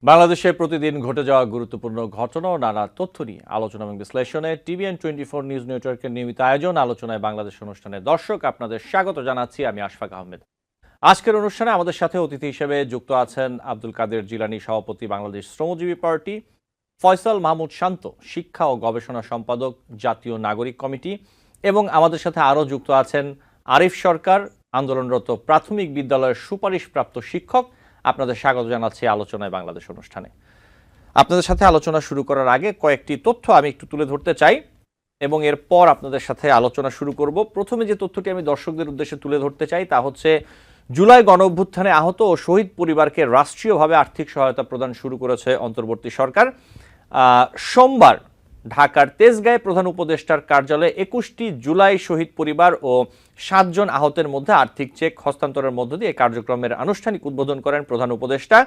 বাংলাদেশে প্রতিদিন ঘটে যাওয়া গুরুত্বপূর্ণ ঘটনা ও নানা তথ্য নিয়ে আলোচনা এবং বিশ্লেষণে TVN24 নিউজ নেটওয়ার্কের নিয়মিত আয়োজন আলোচনায় বাংলাদেশ অনুষ্ঠানে দর্শক আপনাদের স্বাগত জানাচ্ছি। আমি আশফাক আহমেদ। আজকের অনুষ্ঠানে আমাদের সাথে অতিথি হিসেবে যুক্ত আছেন আব্দুল কাদের জিলানী, সভাপতি বাংলাদেশ শ্রমজীবী পার্টি; ফয়সাল মাহমুদ শান্ত, শিক্ষা ও গবেষণা সম্পাদক, জাতীয় নাগরিক কমিটি; এবং আমাদের সাথে আরও যুক্ত আছেন আরিফ সরকার, আন্দোলনরত প্রাথমিক বিদ্যালয়ের সুপারিশপ্রাপ্ত শিক্ষক। আপনাদের স্বাগত জানাচ্ছি আলোচনায় বাংলাদেশ অনুষ্ঠানে। আপনাদের সাথে আলোচনা শুরু করার আগে কয়েকটি তথ্য আমি একটু তুলে ধরতে চাই এবং এরপর আপনাদের সাথে আলোচনা শুরু করব। প্রথমে যে তথ্যটি আমি দর্শকদের উদ্দেশ্যে তুলে ধরতে চাই তা হচ্ছে, জুলাই গণঅভ্যুত্থানে আহত ও শহীদ পরিবারকে রাষ্ট্রীয়ভাবে আর্থিক সহায়তা প্রদান শুরু করেছে অন্তর্বর্তী সরকার। সোমবার ঢাকার তেজগাঁয়ে প্রধান উপদেষ্টার কার্যালয়ে 21টি জুলাই শহীদ পরিবার ও 7 জন আহতের মধ্যে আর্থিক চেক হস্তান্তরের মধ্য দিয়ে কার্যক্রমের আনুষ্ঠানিক উদ্বোধন করেন প্রধান উপদেষ্টা।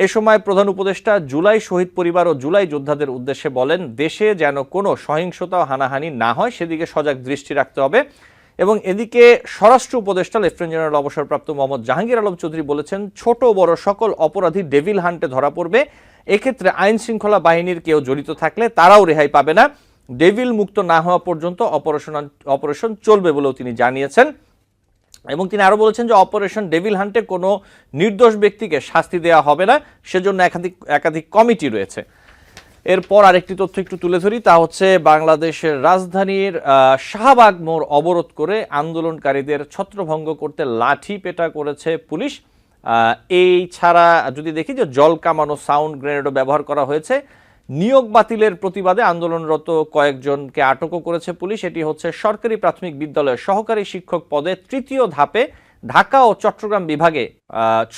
এ সময় প্রধান উপদেষ্টা জুলাই শহীদ পরিবার ও জুলাই যোদ্ধাদের উদ্দেশ্যে বলেন, দেশে যেন কোনো সহিংসতা ও হানাহানি না হয় সেদিকে সজাগ দৃষ্টি রাখতে হবে। এবং এদিকে স্বরাষ্ট্র উপদেষ্টা লেফটেন্যান্ট জেনারেল অবসরপ্রাপ্ত মোহাম্মদ জাহাঙ্গীর আলম চৌধুরী বলেছেন, ছোট বড় সকল অপরাধী ডেভিল হান্টে ধরা পড়বে। এক্ষেত্রে আইন শৃঙ্খলা বাহিনীর কেউ জড়িত থাকলে তারাও রেহাই পাবে না। ডেভিল মুক্ত না হওয়া পর্যন্ত অপারেশন চলবে বলেও তিনি জানিয়েছেন। এবং তিনি আরো বলেছেন যে অপারেশন ডেভিল হান্টে কোনো নির্দোষ ব্যক্তিকে শাস্তি দেওয়া হবে না, সেজন্য একাধিক কমিটি রয়েছে। এরপর আরেকটি তথ্য একটু তুলে ধরি, তা হচ্ছে বাংলাদেশের রাজধানীর শাহবাগ মোড় অবরোধ করে আন্দোলনকারীদের ছত্রভঙ্গ করতে লাঠি পেটা করেছে পুলিশ। এই ছাড়া যদি দেখি যে জল কামানো সাউন্ড গ্রেনেডও ব্যবহার করা হয়েছে। নিয়োগ বাতিলের প্রতিবাদে আন্দোলনরত কয়েকজনকে আটকও করেছে পুলিশ। এটি হচ্ছে সরকারি প্রাথমিক বিদ্যালয়ের সহকারী শিক্ষক পদে তৃতীয় ধাপে ঢাকা ও চট্টগ্রাম বিভাগে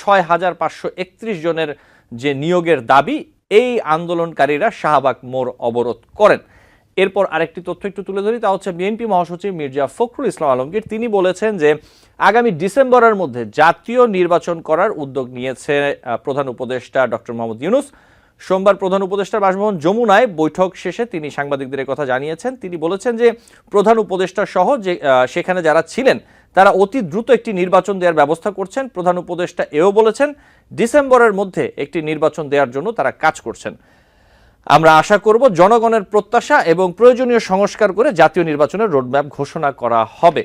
6,531 জনের যে নিয়োগের দাবি, এই আন্দোলনকারীরা শাহবাগ মোড় অবরোধ করেন। এরপর আরেকটি তথ্য একটু তুলে ধরি, তা হচ্ছে বিএনপি মহাসচিব মির্জা ফখরুল ইসলাম আলমগীর। তিনি বলেছেন যে আগামী ডিসেম্বরের মধ্যে জাতীয় নির্বাচন করার উদ্যোগ নিয়েছে প্রধান উপদেষ্টা ডক্টর মোহাম্মদ ইউনূস। সোমবার প্রধান উপদেষ্টার বাসভবন যমুনায় বৈঠক শেষে তিনি সাংবাদিকদের কথা জানিয়েছেন। তিনি বলেছেন যে প্রধান উপদেষ্টা সহ যে সেখানে যারা ছিলেন তারা অতি দ্রুত একটি নির্বাচন দেওয়ার ব্যবস্থা করছেন। প্রধান উপদেষ্টা এও বলেছেন, ডিসেম্বরের মধ্যে একটি নির্বাচন দেওয়ার জন্য তারা কাজ করছেন। আমরা আশা করব জনগণের প্রত্যাশা এবং প্রয়োজনীয় সংস্কার করে জাতীয় নির্বাচনের রোডম্যাপ ঘোষণা করা হবে।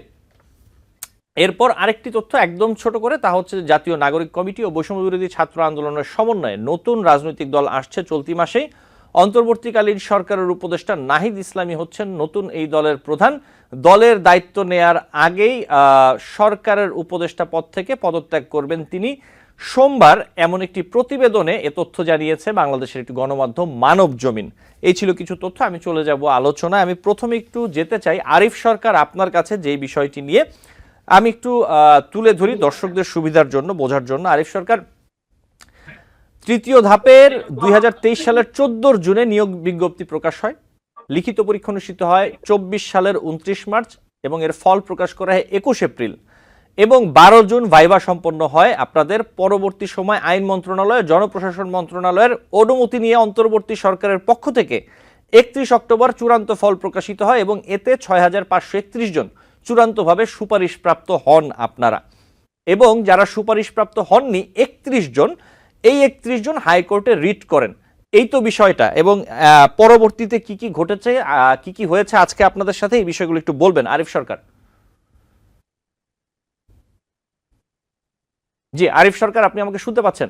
এরপর আরেকটি তথ্য একদম ছোট করে, তা হচ্ছে জাতীয় নাগরিক কমিটি ও বৈষম্য বিরোধী ছাত্র আন্দোলনের সমন্বয়ে নতুন রাজনৈতিক দল আসছে চলতি মাসেই। অন্তর্বর্তীকালীন সরকারের উপদেষ্টা নাহিদ ইসলামী হচ্ছেন নতুন এই দলের প্রধান। দলের দায়িত্ব নেয়ার আগেই সরকারের উপদেষ্টা পদ থেকে পদত্যাগ করবেন তিনি। সোমবার এমন একটি প্রতিবেদনে এ তথ্য জানিয়েছে বাংলাদেশের একটি গণমাধ্যম মানব জমিন। এই ছিল কিছু তথ্য, আমি চলে যাব আলোচনায়। আমি প্রথমে একটু যেতে চাই আরিফ সরকার, আপনার কাছে যেই বিষয়টি নিয়ে আমি একটু তুলে ধরি দর্শকদের সুবিধার জন্য, বোঝার জন্য। আরিফ সরকার, তৃতীয় ধাপের 2023 সালের 14 জুনে নিয়োগ বিজ্ঞপ্তি প্রকাশ হয়, লিখিত পরীক্ষা অনুষ্ঠিত হয় 24 সালের 29 মার্চ এবং এর ফল প্রকাশ করা হয় 21 এপ্রিল এবং 12 জুন ভাইভা সম্পন্ন হয় আপনাদের। পরবর্তী সময় আইন মন্ত্রণালয়, জনপ্রশাসন মন্ত্রণালয়ের অনুমতি নিয়ে অন্তর্বর্তী সরকারের পক্ষ থেকে 31 অক্টোবর চূড়ান্ত ফল প্রকাশিত হয় এবং এতে 6,531 জন চূড়ান্তভাবে সুপারিশপ্রাপ্ত হন আপনারা। এবং যারা সুপারিশপ্রাপ্ত হননি 31 জন, এই 31 জন হাইকোর্টে রিট করেন। এই তো বিষয়টা। এবং পরবর্তীতে কি কি ঘটেছে, কি কি হয়েছে আজকে আপনাদের সাথে, এই বিষয়গুলো একটু বলবেন আরিফ সরকার। জি আরিফ সরকার, আপনি আমাকে শুনতে পাচ্ছেন?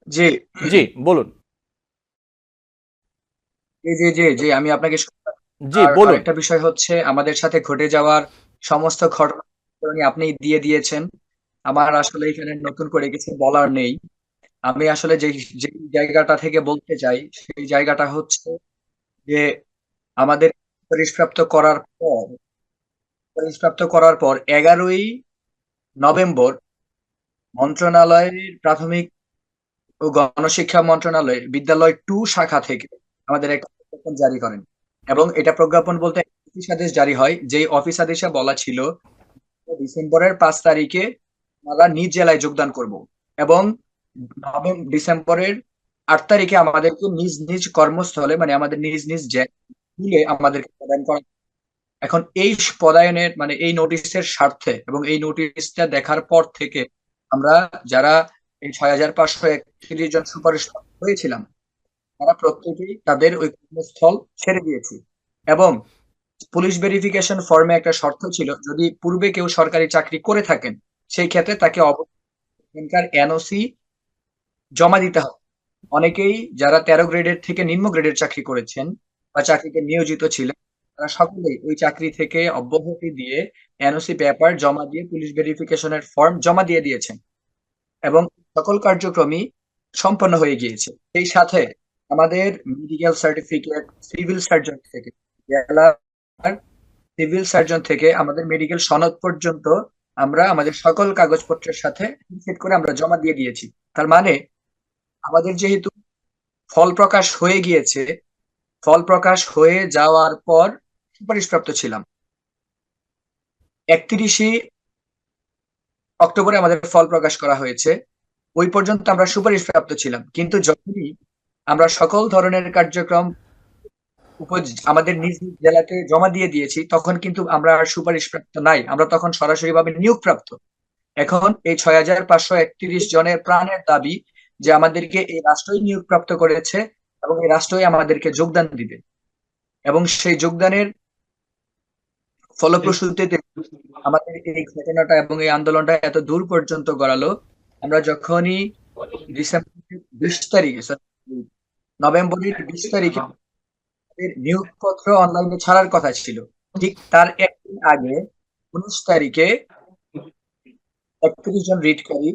জি জি বলুন। জি জি জি জি আমি আপনাকে জি আর বলুন। আরেকটা বিষয় হচ্ছে, আমাদের সাথে ঘটে যাওয়ার সমস্ত ঘটনা আপনি দিয়ে দিয়েছেন। আমার আসলে এখানে নতুন করে কিছু বলার নেই। আমি আসলে যে যে জায়গাটা থেকে বলতে চাই, সেই জায়গাটা হচ্ছে যে আমাদের পরিষ্প্রাপ্ত করার পর 11ই নভেম্বর মন্ত্রণালয়ের প্রাথমিক ও গণশিক্ষা মন্ত্রণালয়ের বিদ্যালয় 2 শাখা থেকে আমাদের একটা প্রজ্ঞাপন জারি করেন। এবং এটা প্রজ্ঞাপন বলতে অফিস আদেশ জারি হয়, যেই অফিস আদেশে বলা ছিল ডিসেম্বরের 5 তারিখে আমরা নিজ জেলায় যোগদান করব এবং ডিসেম্বরের 8 তারিখে আমাদেরকে নিজ নিজ কর্মস্থলে, মানে আমাদের নিজ নিজ জেলায় আমাদেরকে প্রদান করা। এখন এই পদায়নের, মানে এই নোটিশের স্বার্থে এবং এই নোটিশটা দেখার পর থেকে আমরা যারা এই 6,531 জন সুপারিশ হয়েছিলাম, তারা প্রত্যেকেই তাদের ওই কর্মস্থল ছেড়ে দিয়েছে। এবং পুলিশ ভেরিফিকেশন ফর্মে একটা শর্ত ছিল, যদি পূর্বে কেউ সরকারি চাকরি করে থাকেন সেই ক্ষেত্রে তাকে অবশ্যই এনওসি জমা দিতে হবে। অনেকেই যারা 13 গ্রেডের থেকে নিম্ন গ্রেডের চাকরি করেছেন বা চাকরিতে নিয়োজিত ছিলেন, তারা সকলেই ওই চাকরি থেকে অব্যাহতি দিয়ে এনওসি পেপার জমা দিয়ে পুলিশ ভেরিফিকেশনের ফর্ম জমা দিয়ে দিয়েছেন এবং সকল কার্যক্রমই সম্পন্ন হয়ে গিয়েছে। সেই সাথে আমাদের মেডিকেল সার্টিফিকেট, সিভিল সার্জন থেকে জেলার সিভিল সার্জন থেকে আমাদের মেডিকেল সনদ পর্যন্ত আমরা আমাদের সকল কাগজপত্রের সাথে সেট করে আমরা জমা দিয়ে দিয়েছি। তার মানে আমাদের যেহেতু ফল প্রকাশ হয়ে গিয়েছে, ফল প্রকাশ হয়ে যাওয়ার পর সুপারিশপ্রাপ্ত ছিলাম। 31 অক্টোবরে আমাদের ফল প্রকাশ করা হয়েছে। ওই পর্যন্ত আমরা সুপারিশপ্রাপ্ত ছিলাম, কিন্তু যখনই আমরা সকল ধরনের কার্যক্রম আমাদের নিজ নিজ জেলাতে জমা দিয়ে দিয়েছি, তখন কিন্তু আমরা আর সুপারিশপ্রাপ্ত নাই, আমরা তখন সরাসরিভাবে নিয়োগপ্রাপ্ত। এখন এই 6,531 জনের প্রাণের দাবি যে আমাদেরকে এই রাষ্ট্রই নিয়োগপ্রাপ্ত করেছে এবং এই রাষ্ট্রই আমাদেরকে যোগদান দিবে, এবং সেই যোগদানের ফলপ্রসূতিতে আমাদের এই ঘটনাটা এবং এই আন্দোলনটা এত দূর পর্যন্ত গড়ালো। আমরা যখনই ডিসেম্বরের 20 তারিখে, নভেম্বরের 20 তারিখে আমাদের নিয়োগপত্র অনলাইনে ছাড়ার কথা ছিল, ঠিক তার একদিন আগে 19 তারিখে 31 জন রিটকারী,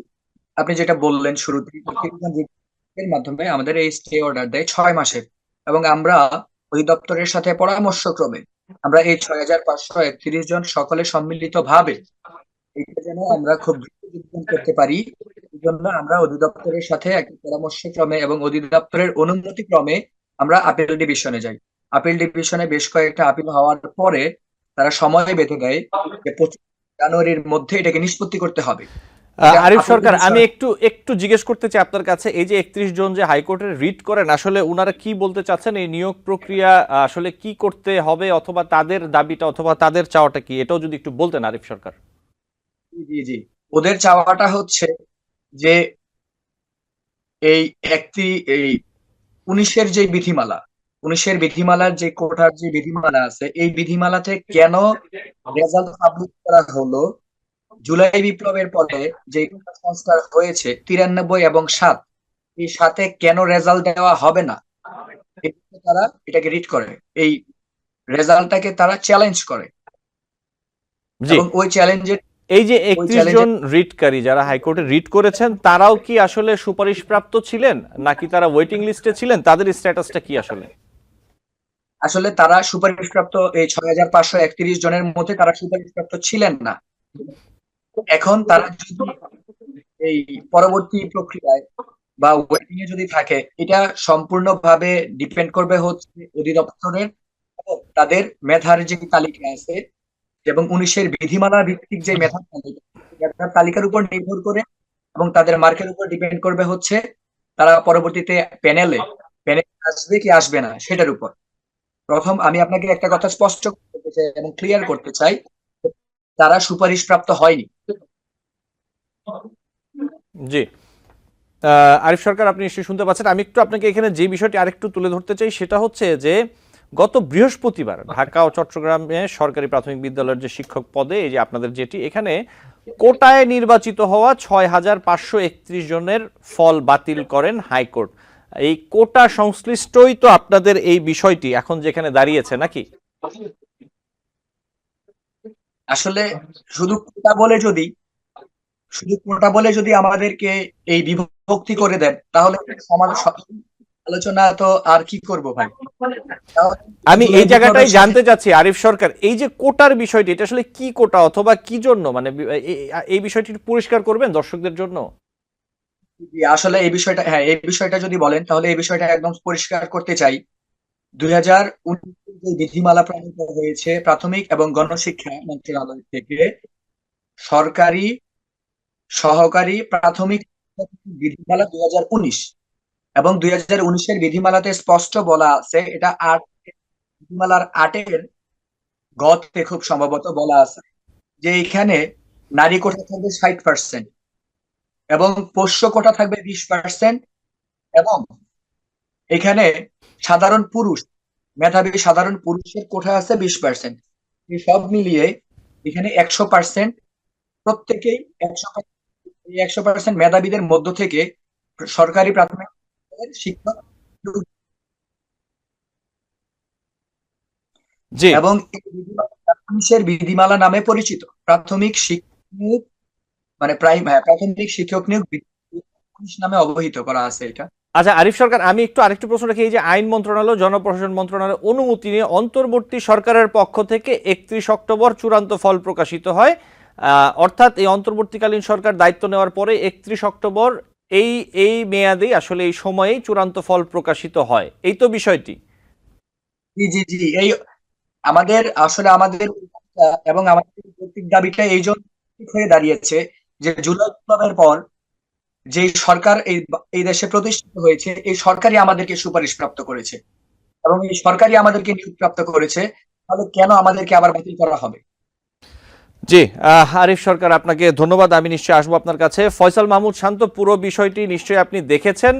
আপনি যেটা বললেন শুরুতে, 31 জন রিটের মাধ্যমে আমাদের এই স্টে অর্ডার দেয় 6 মাসের। এবং আমরা অধিদপ্তরের সাথে পরামর্শক্রমে আমরা এই 6,531 জন সকলে সম্মিলিত ভাবে এটা যেন আমরা খুব দ্রুত যোগদান করতে পারি, এই জন্য আমরা অধিদপ্তরের সাথে একটা পরামর্শক্রমে এবং অধিদপ্তরের অনুমতি ক্রমে আমরা আপিল ডিভিশনে যাই। আপিল ডিভিশনে বেশ কয়েকটা আপিল হওয়ার পরে তারা সময় বেঁধে দেয় যে 25 জানুয়ারির মধ্যে এটাকে নিষ্পত্তি করতে হবে। এটা আরিফ আপিল সরকার, আমি ডিভিশন। একটু জিজ্ঞেস করতে চাই আপনার কাছে, এই যে 31 জন যে হাইকোর্টে রিট করেন, আসলে উনারা কি বলতে চাচ্ছেন? এই নিয়োগ প্রক্রিয়া আসলে কি করতে হবে, অথবা তাদের দাবিটা অথবা তাদের চাওয়াটা কি, এটাও যদি একটু বলতেন আরিফ সরকার। জি জি, ওদের চাওয়াটা হচ্ছে যে এই এই 19-এর যে বিধিমালা, 19-এর বিধিমালার যে কোটার যে বিধিমালা আছে, এই বিধিমালাতে কেন রেজাল্ট পাবলিশ করা হলো জুলাই বিপ্লবের পরে যে কোটা সংস্কার হয়েছে 93 এবং 7, এই 7-এ কেন রেজাল্ট দেওয়া হবে না, তারা এটাকে রিট করে, এই রেজাল্টটাকে তারা চ্যালেঞ্জ করে। জি, এবং ওই চ্যালেঞ্জের এই যে 31 জন রিটকারী যারা হাইকোর্টে রিট করেছেন, তারাও কি আসলে সুপারিশপ্রাপ্ত ছিলেন নাকি তারা ওয়েটিং লিস্টে ছিলেন? তাদের স্ট্যাটাসটা কি আসলে? আসলে তারা সুপারিশপ্রাপ্ত এই 6,531 জনের মধ্যে তারা সুপারিশপ্রাপ্ত ছিলেন না। এখন তারা যদি এই পরবর্তী প্রক্রিয়ায় বা ওয়েটিং এ যদি থাকে, এটা সম্পূর্ণভাবে ডিপেন্ড করবে হচ্ছে অধিদপ্তরের এবং তাদের মেধার যে তালিকা আছে এবং 19-এর বিধিমালা ভিত্তিক যে মেধার তালিকা, মেধার তালিকার উপর নির্ভর করে এবং তাদের মার্কের উপর ডিপেন্ড করবে হচ্ছে তারা পরবর্তীতে প্যানেলে আসবে কি আসবে না সেটার উপর। প্রথম আমি আপনাকে একটা কথা স্পষ্ট করতে চাই এবং ক্লিয়ার করতে চাই, তারা সুপারিশপ্রাপ্ত হয়নি। জি, আরিফ সরকার, আপনি নিশ্চয়ই শুনতে পাচ্ছেন। আমি একটু আপনাকে এখানে যে বিষয়টি আরেকটু তুলে ধরতে চাই, সেটা হচ্ছে যে গত বৃহস্পতিবার ঢাকা ও চট্টগ্রামে সরকারি প্রাথমিক বিদ্যালয়ের যে শিক্ষক পদে, এই যে আপনাদের যেটি, এখানে কোটায় নির্বাচিত হওয়া 6,531 জনের ফল বাতিল করেন হাইকোর্ট। এই কোটা সংশ্লিষ্টই তো আপনাদের এই বিষয়টি এখন যেখানে দাঁড়িয়েছে, নাকি? আসলে শুধু কোটা বলে যদি শুধু কোটা বলে যদি আমাদেরকে এই বিভক্তি করে দেন, তাহলে সমাজ আলোচনা তো আর কি করব ভাই। তাহলে আমি জুলাই এই বিপ্লবের জায়গাটাই সাথে জানতে চাচ্ছি আরিফ সরকার, এই যে কোটার বিষয়টি, এটা আসলে কি কোটা অথবা কি জন্য, মানে এই বিষয়টি একটু পরিষ্কার করবেন দর্শকদের জন্য। আসলে এই বিষয়টা, হ্যাঁ, এই বিষয়টা যদি বলেন তাহলে এই বিষয়টা একদম পরিষ্কার করতে চাই। 2019 যে বিধিমালা প্রণীত হয়েছে প্রাথমিক এবং গণশিক্ষা মন্ত্রণালয় থেকে, সরকারি সহকারী প্রাথমিক বিধিমালা 2019, এবং 2019-এর বিধিমালাতে স্পষ্ট বলা আছে, এটা বিধিমালার 8-এর গতে খুব সম্ভবত বলা আছে যে এখানে নারী কোটা থাকবে 60%, এবং পোষ্য কোটা থাকবে 20%। এবং এখানে সাধারণ পুরুষ, মেধাবী সাধারণ পুরুষের কোটা আছে 20%। এই সব মিলিয়ে এখানে 100%, প্রত্যেকেই 100% মেধাবীদের মধ্য থেকে সরকারি প্রাথমিক বিদ্যালয়ের শিক্ষক জি। এবং এই বিধিমালা পুলিশের বিধিমালা নামে পরিচিত। প্রাথমিক শিক্ষক নিয়োগ মানে প্রাথমিক শিক্ষক নিয়োগ পুলিশ নামে অবহিত করা আছে এটা। আচ্ছা আরিফ সরকার, আমি একটু আরেকটু প্রশ্ন রাখি। এই যে আইন মন্ত্রণালয়, জনপ্রশাসন মন্ত্রণালয়ের অনুমতি নিয়ে অন্তর্বর্তী সরকারের পক্ষ থেকে 31 অক্টোবর চূড়ান্ত ফল প্রকাশিত হয়, অর্থাৎ এই অন্তর্বর্তীকালীন সরকার দায়িত্ব নেওয়ার পরে 31 অক্টোবর এই এই মেয়াদে আসলে এই সময়েই চূড়ান্ত ফল প্রকাশিত হয়, এই তো বিষয়টি। জি জি জি, এই আমাদের এবং আমাদের যৌক্তিক দাবিটা এই জন্য ঠিক হয়ে দাঁড়িয়েছে যে জুলাই বিপ্লবের পর যে সরকার এই দেশে প্রতিষ্ঠিত হয়েছে, এই সরকারই আমাদেরকে সুপারিশ প্রাপ্ত করেছে এবং এই সরকারই আমাদেরকে নিয়োগ প্রাপ্ত করেছে। তাহলে কেন আমাদেরকে আবার বাতিল করা হবে? জি, আরিফ সরকার, আপনাকে ধন্যবাদ। আমি নিশ্চয়ই আসবো আপনার কাছে। ফয়সাল মাহমুদ শান্ত, পুরো বিষয়টি নিশ্চয়ই আপনি দেখেছেন।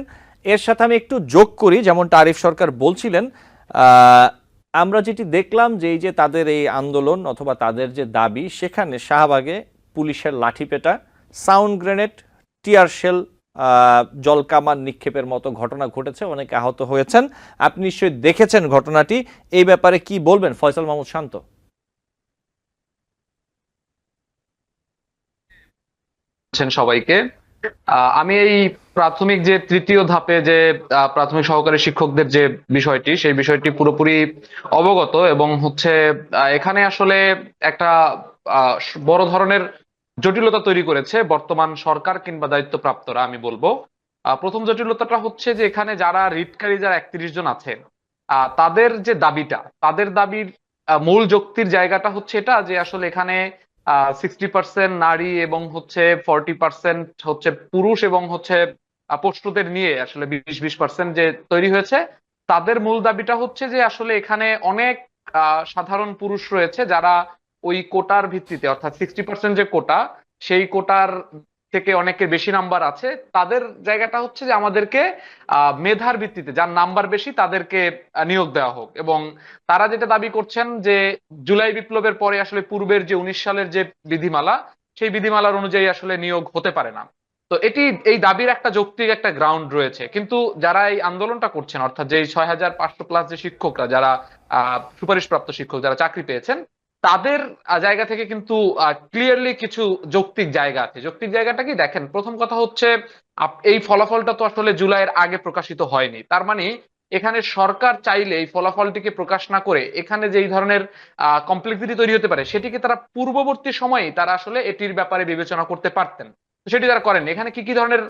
এর সাথে আমি একটু যোগ করি, যেমনটা আরিফ সরকার বলছিলেন, আমরা যেটি দেখলাম যে এই যে তাদের এই আন্দোলন অথবা তাদের যে দাবি, সেখানে শাহবাগে পুলিশের লাঠিপেটা, সাউন্ড গ্রেনেড, টিয়ার শেল, জলকামান নিক্ষেপের মতো ঘটনা ঘটেছে, অনেকে আহত হয়েছেন। আপনি নিশ্চয়ই দেখেছেন ঘটনাটি। এই ব্যাপারে কি বলবেন ফয়সাল মাহমুদ শান্ত? সবাইকে আমি এই প্রাথমিক যে তৃতীয় ধাপে যে প্রাথমিক সহকারী শিক্ষকদের যে বিষয়টি, সেই বিষয়টি পুরোপুরি অবগত এবং এখানে আসলে একটা আহ, বড় ধরনের জটিলতা তৈরি করেছে বর্তমান সরকার কিংবা দায়িত্বপ্রাপ্তরা। আমি বলবো প্রথম জটিলতাটা হচ্ছে যে এখানে যারা রিটকারী, যারা 31 জন আছে, তাদের যে দাবিটা, তাদের দাবির মূল যুক্তির জায়গাটা হচ্ছে এটা যে আসলে এখানে 60% নারী এবং 40% পুরুষ এবং পশুদের নিয়ে আসলে 20% যে তৈরি হয়েছে। তাদের মূল দাবিটা হচ্ছে যে আসলে এখানে অনেক সাধারণ পুরুষ রয়েছে যারা ওই কোটার ভিত্তিতে, অর্থাৎ 60% যে কোটা, সেই কোটার থেকে অনেকের বেশি নাম্বার আছে। তাদের জায়গাটা হচ্ছে যে আমাদেরকে মেধার ভিত্তিতে যার নাম্বার বেশি তাদেরকে নিয়োগ দেওয়া হোক। এবং তারা যেটা দাবি করছেন যে জুলাই বিপ্লবের পরে আসলে পূর্বের যে 19 সালের যে বিধিমালা, সেই বিধিমালার অনুযায়ী আসলে নিয়োগ হতে পারে না। তো এই দাবির একটা যৌক্তিক একটা গ্রাউন্ড রয়েছে, কিন্তু যারা এই আন্দোলনটা করছেন, অর্থাৎ যে 6500 প্লাস যে শিক্ষকরা, যারা সুপারিশপ্রাপ্ত শিক্ষক যারা চাকরি পেয়েছেন, তাদের জায়গা থেকে কিন্তু ক্লিয়ারলি কিছু যৌক্তিক জায়গা আছে। যৌক্তিক জায়গাটা কি দেখেন, প্রথম কথা হচ্ছে এই ফলাফলটা তো আসলে জুলাইয়ের আগে প্রকাশিত হয়নি। তার মানে এখানে সরকার চাইলে এই ফলাফলটিকে প্রকাশ না করে এখানে যে এই ধরনের কমপ্লেক্সিটি তৈরি হতে পারে, সেটিকে তারা পূর্ববর্তী সময়ে তারা আসলে এটির ব্যাপারে বিবেচনা করতে পারতেন। তো সেটি তারা করেন। এখানে কি কি ধরনের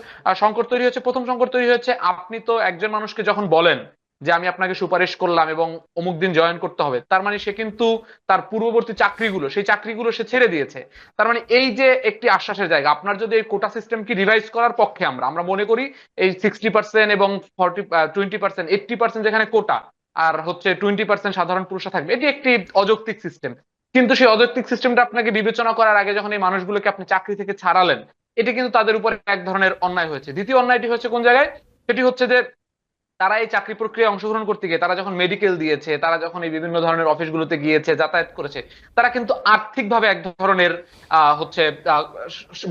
সংকট তৈরি হচ্ছে? প্রথম সংকট তৈরি হচ্ছে, আপনি তো একজন মানুষকে যখন বলেন যে আমি আপনাকে সুপারিশ করলাম এবং অমুক দিন জয়েন করতে হবে, তার মানে সে কিন্তু তার পূর্ববর্তী চাকরিগুলো, সেই চাকরিগুলো সে ছেড়ে দিয়েছে। তার মানে এই যে একটি আশ্বাসের জায়গা, আপনার যদি এই কোটা সিস্টেম কি রিভাইজ করার পক্ষে, আমরা আমরা মনে করি এই 60% এবং 20% 80% যেখানে কোটা, আর 20% সাধারণ পুরুষরা থাকবে, এটি একটি অযৌক্তিক সিস্টেম। কিন্তু সেই অযৌক্তিক সিস্টেমটা আপনাকে বিবেচনা করার আগে যখন এই মানুষগুলোকে আপনি চাকরি থেকে ছাড়ালেন, এটি কিন্তু তাদের উপরে এক ধরনের অন্যায় হয়েছে। দ্বিতীয় অন্যায়টি হচ্ছে কোন জায়গায়? সেটি হচ্ছে যে তারা এই চাকরি প্রক্রিয়ায় অংশগ্রহণ করতে গিয়ে, তারা যখন মেডিকেল দিয়েছে, তারা যখন এই বিভিন্ন ধরনের অফিসগুলোতে গিয়েছে, যাতায়াত করেছে, তারা কিন্তু আর্থিকভাবে এক ধরনের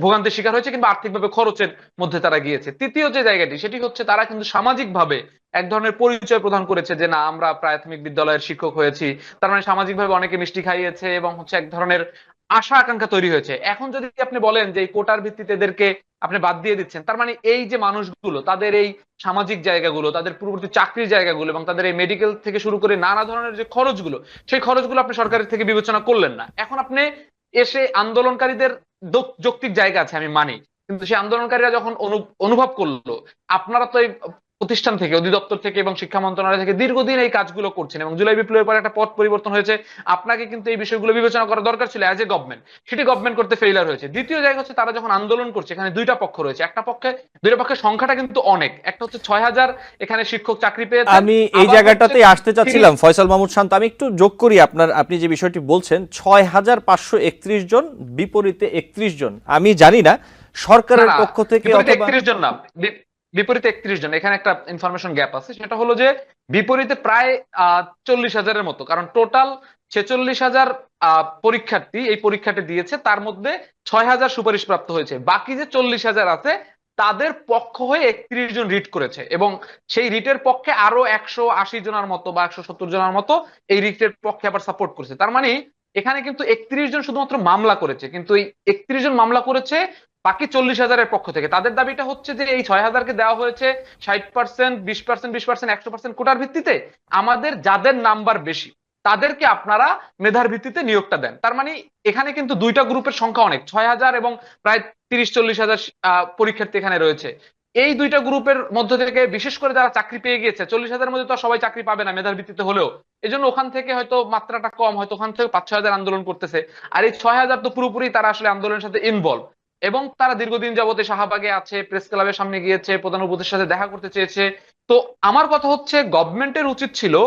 ভোগান্তির শিকার হয়েছে কিংবা আর্থিকভাবে খরচের মধ্যে তারা গিয়েছে। তৃতীয় যে জায়গাটি, সেটি হচ্ছে তারা কিন্তু সামাজিকভাবে এক ধরনের পরিচয় প্রদান করেছে যে না, আমরা প্রাথমিক বিদ্যালয়ের শিক্ষক হয়েছি। তার মানে সামাজিকভাবে অনেকে মিষ্টি খাইয়েছে এবং এক ধরনের আশা আকাঙ্ক্ষা তৈরি হয়েছে। এখন যদি আপনি বলেন যে এই কোটার ভিত্তিতে এদেরকে আপনি বাদ দিয়ে দিচ্ছেন, তার মানে এই যে মানুষগুলো, তাদের এই সামাজিক জায়গাগুলো, তাদের পূর্ববর্তী চাকরির জায়গাগুলো এবং তাদের এই মেডিকেল থেকে শুরু করে নানা ধরনের যে খরচগুলো, সেই খরচগুলো আপনি সরকারের থেকে বিবেচনা করলেন না। এখন আপনি এসে আন্দোলনকারীদের যৌক্তিক জায়গা আছে, আমি মানি, কিন্তু সেই আন্দোলনকারীরা যখন অনুভব করলো আপনারা তো এই প্রতিষ্ঠান থেকে, অধিদপ্তর থেকে এবং শিক্ষা মন্ত্রণালয় থেকে দীর্ঘদিন এই কাজগুলো করছেন এবং জুলাই বিপ্লবের পরে একটা পথ পরিবর্তন হয়েছে, আপনাকে কিন্তু এই বিষয়গুলো বিবেচনা করা দরকার ছিল অ্যাজ এ গভর্নমেন্ট। সেটি গভর্নমেন্ট করতে ফেইলার হয়েছে। দ্বিতীয় জায়গা হচ্ছে তারা যখন আন্দোলন করছে, এখানে দুইটা পক্ষ রয়েছে। দুইটা পক্ষের সংখ্যাটা কিন্তু অনেক। একটা হচ্ছে 6000 এখানে শিক্ষক চাকরি পেয়েছে। আমি এই জায়গাটাতেই আসতে চাচ্ছিলাম ফয়সাল মাহমুদ শান্ত, আমি একটু যোগ করি। আপনি যে বিষয়টি বলছেন 6531 জন বিপরীতে 31 জন, আমি জানি না সরকারের না, পক্ষ থেকে বিপরীতে অথবা 31 জন না, বিপরীতে 31 জন। এখানে একটা ইনফরমেশন গ্যাপ আছে, সেটা হলো যে বিপরীতে প্রায় 40,000-এর মতো, কারণ টোটাল 46,000 পরীক্ষার্থী এই পরীক্ষাটি দিয়েছে, তার মধ্যে 6,000 সুপারিশ প্রাপ্ত হয়েছে। বাকি যে 40,000 আছে তাদের পক্ষ হয়ে 31 জন রিট করেছে, এবং সেই রিটের পক্ষে আরো 180 জনের মতো বা 170 জনের মতো এই রিটের পক্ষে আবার সাপোর্ট করেছে। তার মানে এখানে কিন্তু 31 জন শুধুমাত্র মামলা করেছে, কিন্তু এই 31 জন মামলা করেছে বাকি 40,000-এর পক্ষ থেকে। তাদের দাবিটা হচ্ছে যে এই 6,000-কে দেওয়া হয়েছে 60%, 20%, 20%, 100% কোটার ভিত্তিতে। আমাদের যাদের নাম্বার বেশি তাদেরকে আপনারা মেধার ভিত্তিতে নিয়োগটা দেন। তার মানে এখানে কিন্তু দুইটা গ্রুপের সংখ্যা অনেক, 6,000 এবং প্রায় 30-40,000 পরীক্ষার্থী এখানে রয়েছে। এই দুইটা গ্রুপের মধ্য থেকে বিশেষ করে যারা চাকরি পেয়ে গিয়েছে, 40,000-এর মধ্যে তো সবাই চাকরি পাবে না মেধার ভিত্তিতে হলেও, এই জন্য ওখান থেকে হয়তো মাত্রাটা কম, হয়তো ওখান থেকে 5-6,000 আন্দোলন করতেছে। আর এই 6,000 তো পুরোপুরি তারা আসলে আন্দোলনের সাথে ইনভলভ, এবং তারা দীর্ঘদিন যাবতে শাহবাগে আছে, প্রেস ক্লাবের সামনে গিয়েছে, প্রধান উপদেষ্টার সাথে দেখা করতে চেয়েছে। তো আমার কথা হচ্ছে গভর্নমেন্টের উচিত ছিল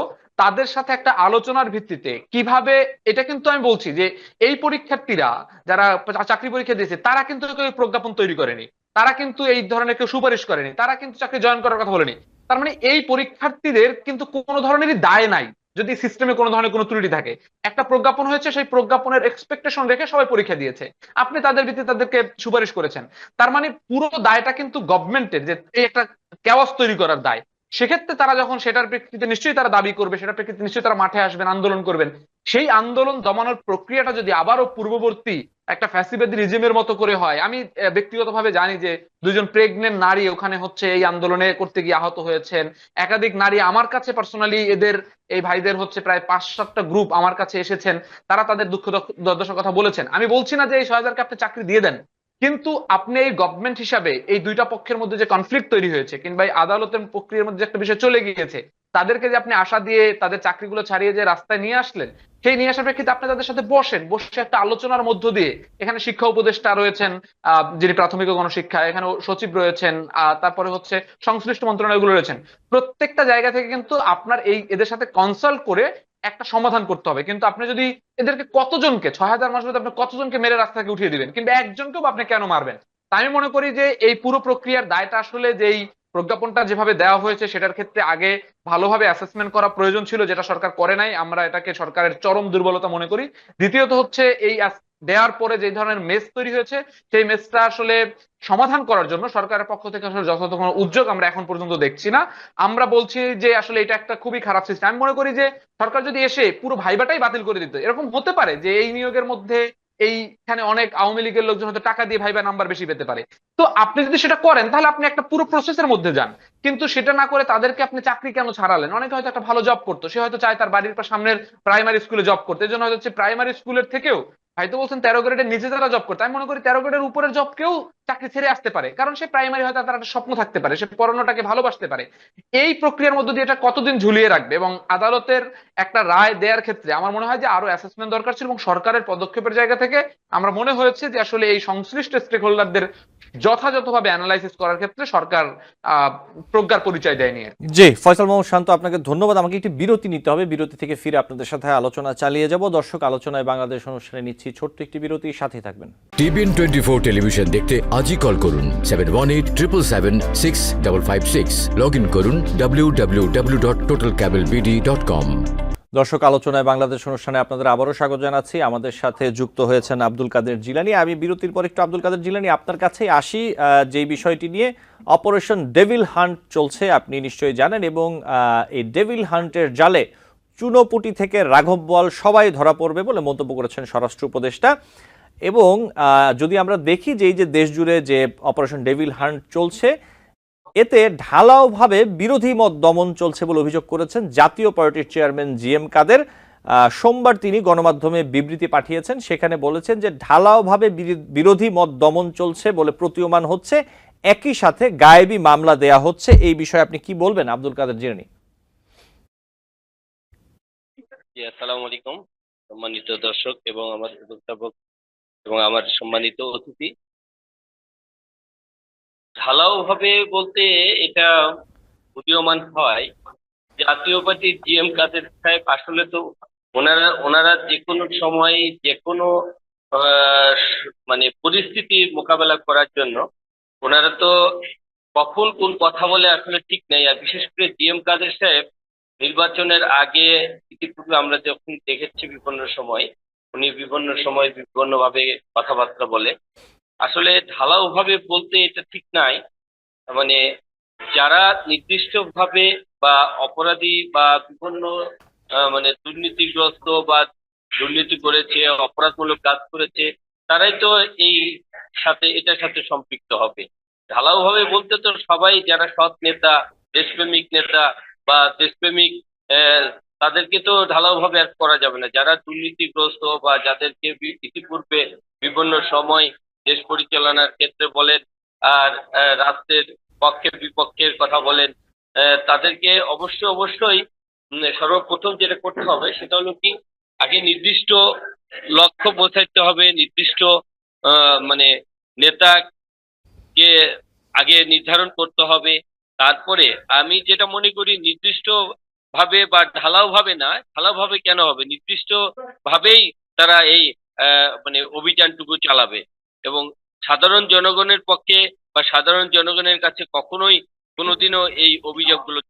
তাদের সাথে একটা আলোচনার ভিত্তিতে কিভাবে, এটা কিন্তু আমি বলছি যে এই পরীক্ষার্থীরা যারা চাকরি পরীক্ষা দিয়েছে তারা কিন্তু কেউ প্রজ্ঞাপন তৈরি করেনি, তারা কিন্তু এই ধরনের কেউ সুপারিশ করেনি, তারা কিন্তু চাকরি জয়েন করার কথা বলেনি। তার মানে এই পরীক্ষার্থীদের কিন্তু কোনো ধরনেরই দায় নাই যদি সিস্টেমে কোনো ধরনের কোনো ত্রুটি থাকে। একটা প্রজ্ঞাপন হয়েছে, সেই প্রজ্ঞাপনের এক্সপেকটেশন রেখে সবাই পরীক্ষা দিয়েছে, আপনি তাদের ভিত্তিতে তাদেরকে সুপারিশ করেছেন। তার মানে পুরো দায়টা কিন্তু গভর্নমেন্টের, যে এই একটা কেওয়াস তৈরি করার দায়। সেক্ষেত্রে তারা যখন সেটার প্রেক্ষিতে নিশ্চয়ই তারা দাবি করবে, সেটার প্রেক্ষিতে নিশ্চয়ই তারা মাঠে আসবেন, আন্দোলন করবেন। সেই আন্দোলন দমানোর প্রক্রিয়াটা যদি আবারও পূর্ববর্তী একটা ফ্যাসিবাদী রিজিমের মতো করে হয়, আমি ব্যক্তিগতভাবে জানি যে 2জন প্রেগনেন্ট নারী ওখানে হচ্ছে এই আন্দোলনে করতে গিয়ে আহত হয়েছেন, একাধিক নারী আমার কাছে পার্সোনালি, এদের এই ভাইদের হচ্ছে প্রায় 5-7টা গ্রুপ আমার কাছে এসেছেন, তারা তাদের দুঃখ দুর্দশার কথা বলেছেন। আমি বলছি না যে এই 6,000-কে আপনি চাকরি দিয়ে দেন, কিন্তু আপনি এই গভর্নমেন্ট হিসাবে এই দুইটা পক্ষের মধ্যে যে কনফ্লিক্ট তৈরি হয়েছে, কিংবা এই আদালতের প্রক্রিয়ার মধ্যে একটা বিষয় চলে গিয়েছে, তাদেরকে যে আপনি আশা দিয়ে তাদের চাকরিগুলো ছাড়িয়ে যে রাস্তায় নিয়ে আসলেন, সেই নিয়ে আসার প্রেক্ষিতে আপনি তাদের সাথে বসে একটা আলোচনার মধ্য দিয়ে, এখানে শিক্ষা উপদেষ্টা রয়েছেন, যিনি প্রাথমিক ও গণশিক্ষা, এখানে সচিব রয়েছেন, তারপরে হচ্ছে সংশ্লিষ্ট মন্ত্রণালয়গুলো রয়েছেন, প্রত্যেকটা জায়গা থেকে কিন্তু আপনার এই এদের সাথে কনসাল্ট করে একটা সমাধান করতে হবে। কিন্তু আপনি যদি এদেরকে কতজনকে, 6,000 মানুষের মধ্যে আপনি কতজনকে মেরে রাস্তা থেকে উঠিয়ে দিবেন, কিংবা একজনকেও আপনি কেন মারবেন? তাই আমি মনে করি যে এই পুরো প্রক্রিয়ার দায়টা আসলে যেই প্রজ্ঞাপনটা যেভাবে দেওয়া হয়েছে সেটার ক্ষেত্রে আগে ভালোভাবে অ্যাসেসমেন্ট করা প্রয়োজন ছিল, যেটা সরকার করে নাই। আমরা এটাকে সরকারের চরম দুর্বলতা মনে করি। দ্বিতীয়ত হচ্ছে এই দেওয়ার পরে যে ধরনের মেস তৈরি হয়েছে, সেই মেসটা আসলে সমাধান করার জন্য সরকারের পক্ষ থেকে আসলে যথাযথ কোনো উদ্যোগ আমরা এখন পর্যন্ত দেখছি না। আমরা বলছি যে আসলে এটা একটা খুবই খারাপ সিস্টেম। আমি মনে করি যে সরকার যদি এসে পুরো ভাইবাটাই বাতিল করে দিত, এরকম হতে পারে যে এই নিয়োগের মধ্যে এইখানে অনেক আওয়ামী লীগের লোকজন হয়তো টাকা দিয়ে ভাইবা নাম্বার বেশি পেতে পারে। তো আপনি যদি সেটা করেন তাহলে আপনি একটা পুরো প্রসেসের মধ্যে যান, কিন্তু সেটা না করে তাদেরকে আপনি চাকরি কেন ছাড়ালেন? অনেকে হয়তো একটা ভালো জব করতো, সে হয়তো চায় তার বাড়ির সামনের প্রাইমারি স্কুলে জব করতে, এই জন্য হয়তো প্রাইমারি স্কুলের থেকেও, হয়তো বলছেন 13 গ্রেডের নিচে যারা জব করতে, আমি মনে করি 13 গ্রেডের উপরের জব কেউ চাকরি ছেড়ে আসতে পারে, কারণ সে প্রাইমারি হয়তো তার একটা স্বপ্ন থাকতে পারে, সে পড়ানোটাকে ভালোবাসতে পারে। এই প্রক্রিয়ার মধ্যে দিয়ে এটা কতদিন ঝুলিয়ে রাখবে? এবং আদালতের একটা রায় দেওয়ার ক্ষেত্রে আমার মনে হয় যে আরো অ্যাসেসমেন্ট দরকার ছিল, এবং সরকারের পদক্ষেপের জায়গা থেকে আমরা মনে হয়েছে যে আসলে এই সংশ্লিষ্ট স্টেক হোল্ডারদের যথাযথভাবে অ্যানালাইসিস করার ক্ষেত্রে সরকার প্রজ্ঞার পরিচয় দেয়নি। জি, ফয়সাল মোহাম্মদ শান্ত, আপনাকে ধন্যবাদ। আমাকে একটি বিরতি নিতে হবে, বিরতি থেকে ফিরে আপনাদের সাথে আলোচনা চালিয়ে যাব। দর্শক, আলোচনায় বাংলাদেশ অনুষ্ঠানে নিচ্ছি ছোট্ট একটি বিরতি, সাথে থাকবেন। TBN 24 টেলিভিশন দেখতে আজই কল করুন 7187776556। লগ ইন করুন www.totalcablebd.com। দর্শক, আলোচনায় বাংলাদেশ অনুষ্ঠানে আপনাদের আবারও স্বাগত জানাচ্ছি। আমাদের সাথে যুক্ত হয়েছেন আব্দুল কাদের জিলানী। আমি বিরতির পর একটু আব্দুল কাদের জিলানী আপনার কাছেই আসি, যেই বিষয়টি নিয়ে অপারেশন ডেভিল হান্ট চলছে আপনি নিশ্চয়ই জানেন, এবং এই ডেভিল হান্টের জালে চুনোপুটি থেকে রাঘব বোয়াল সবাই ধরা পড়বে বলে মন্তব্য করেছেন স্বরাষ্ট্র উপদেষ্টা। এবং যদি আমরা দেখি যে এই যে দেশ জুড়ে যে অপারেশন ডেভিল হান্ট চলছে, এতে ঢালাওভাবে বিরোধী মত দমন চলছে বলে অভিযোগ করেছেন জাতীয় পার্টির চেয়ারম্যান জিএম কাদের। সোমবার তিনি গণমাধ্যমে বিবৃতি পাঠিয়েছেন, সেখানে বলেছেন যে ঢালাওভাবে বিরোধী মত দমন চলছে বলে প্রতীয়মান হচ্ছে, একই সাথে গায়েবী মামলা দেয়া হচ্ছে। এই বিষয়ে আপনি কি বলবেন আব্দুল কাদের জিলানী? আসসালামু আলাইকুম সম্মানিত দর্শক এবং আমার অভিভাবক এবং আমার সম্মানিত অতিথি। ঢালাও ভাবে বলতে এটা উদীয়মান হয় জাতীয় পার্টির জিএম কাদের সাহেব। আসলে তো ওনারা যে কোনো সময় যে কোনো মানে পরিস্থিতি মোকাবেলা করার জন্য ওনারা তো কখন কোন কথা বলে আসলে ঠিক নেই। আর বিশেষ করে জিএম কাদের সাহেব নির্বাচনের আগে ইতিপূর্বে আমরা যখন দেখেছি বিভিন্ন সময়, উনি বিভিন্ন সময় বিভিন্ন ভাবে কথাবার্তা বলে। আসলে ঢালাও ভাবে বলতে এটা ঠিক নাই। মানে যারা নির্দিষ্টভাবে বা অপরাধী বা বিভিন্ন মানে দুর্নীতিগ্রস্ত বা দুর্নীতি করেছে, অপরাধমূলক কাজ করেছে, তারাই তো এই এটার সাথে সম্পৃক্ত হবে। ঢালাও ভাবে বলতে তো সবাই যারা সৎ নেতা, দেশপ্রেমিক নেতা বা দেশপ্রেমিক, আহ, তাদেরকে তো ঢালাও ভাবে আর করা যাবে না। যারা দুর্নীতিগ্রস্ত বা যাদেরকে ইতিপূর্বে বিভিন্ন সময় দেশ পরিচালনার ক্ষেত্রে বলেন আর রাষ্ট্রের পক্ষে বিপক্ষের কথা বলেন, তাদেরকে অবশ্যই সর্বপ্রথম যেটা করতে হবে সেটা হলো কি, আগে নির্দিষ্ট লক্ষ্য বোঝাইতে হবে, নির্দিষ্ট মানে নেতাকে আগে নির্ধারণ করতে হবে। তারপরে আমি যেটা মনে করি, নির্দিষ্ট ভাবে বা ঢালাও ভাবে না, ঢালাও ভাবে কেন হবে, নির্দিষ্ট ভাবেই তারা এই মানে অভিযানটুকু চালাবে। এবং সাধারণ জনগণের পক্ষে বা সাধারণ জনগণের কাছে কখনোই কোনোদিনও এই অভিযোগগুলো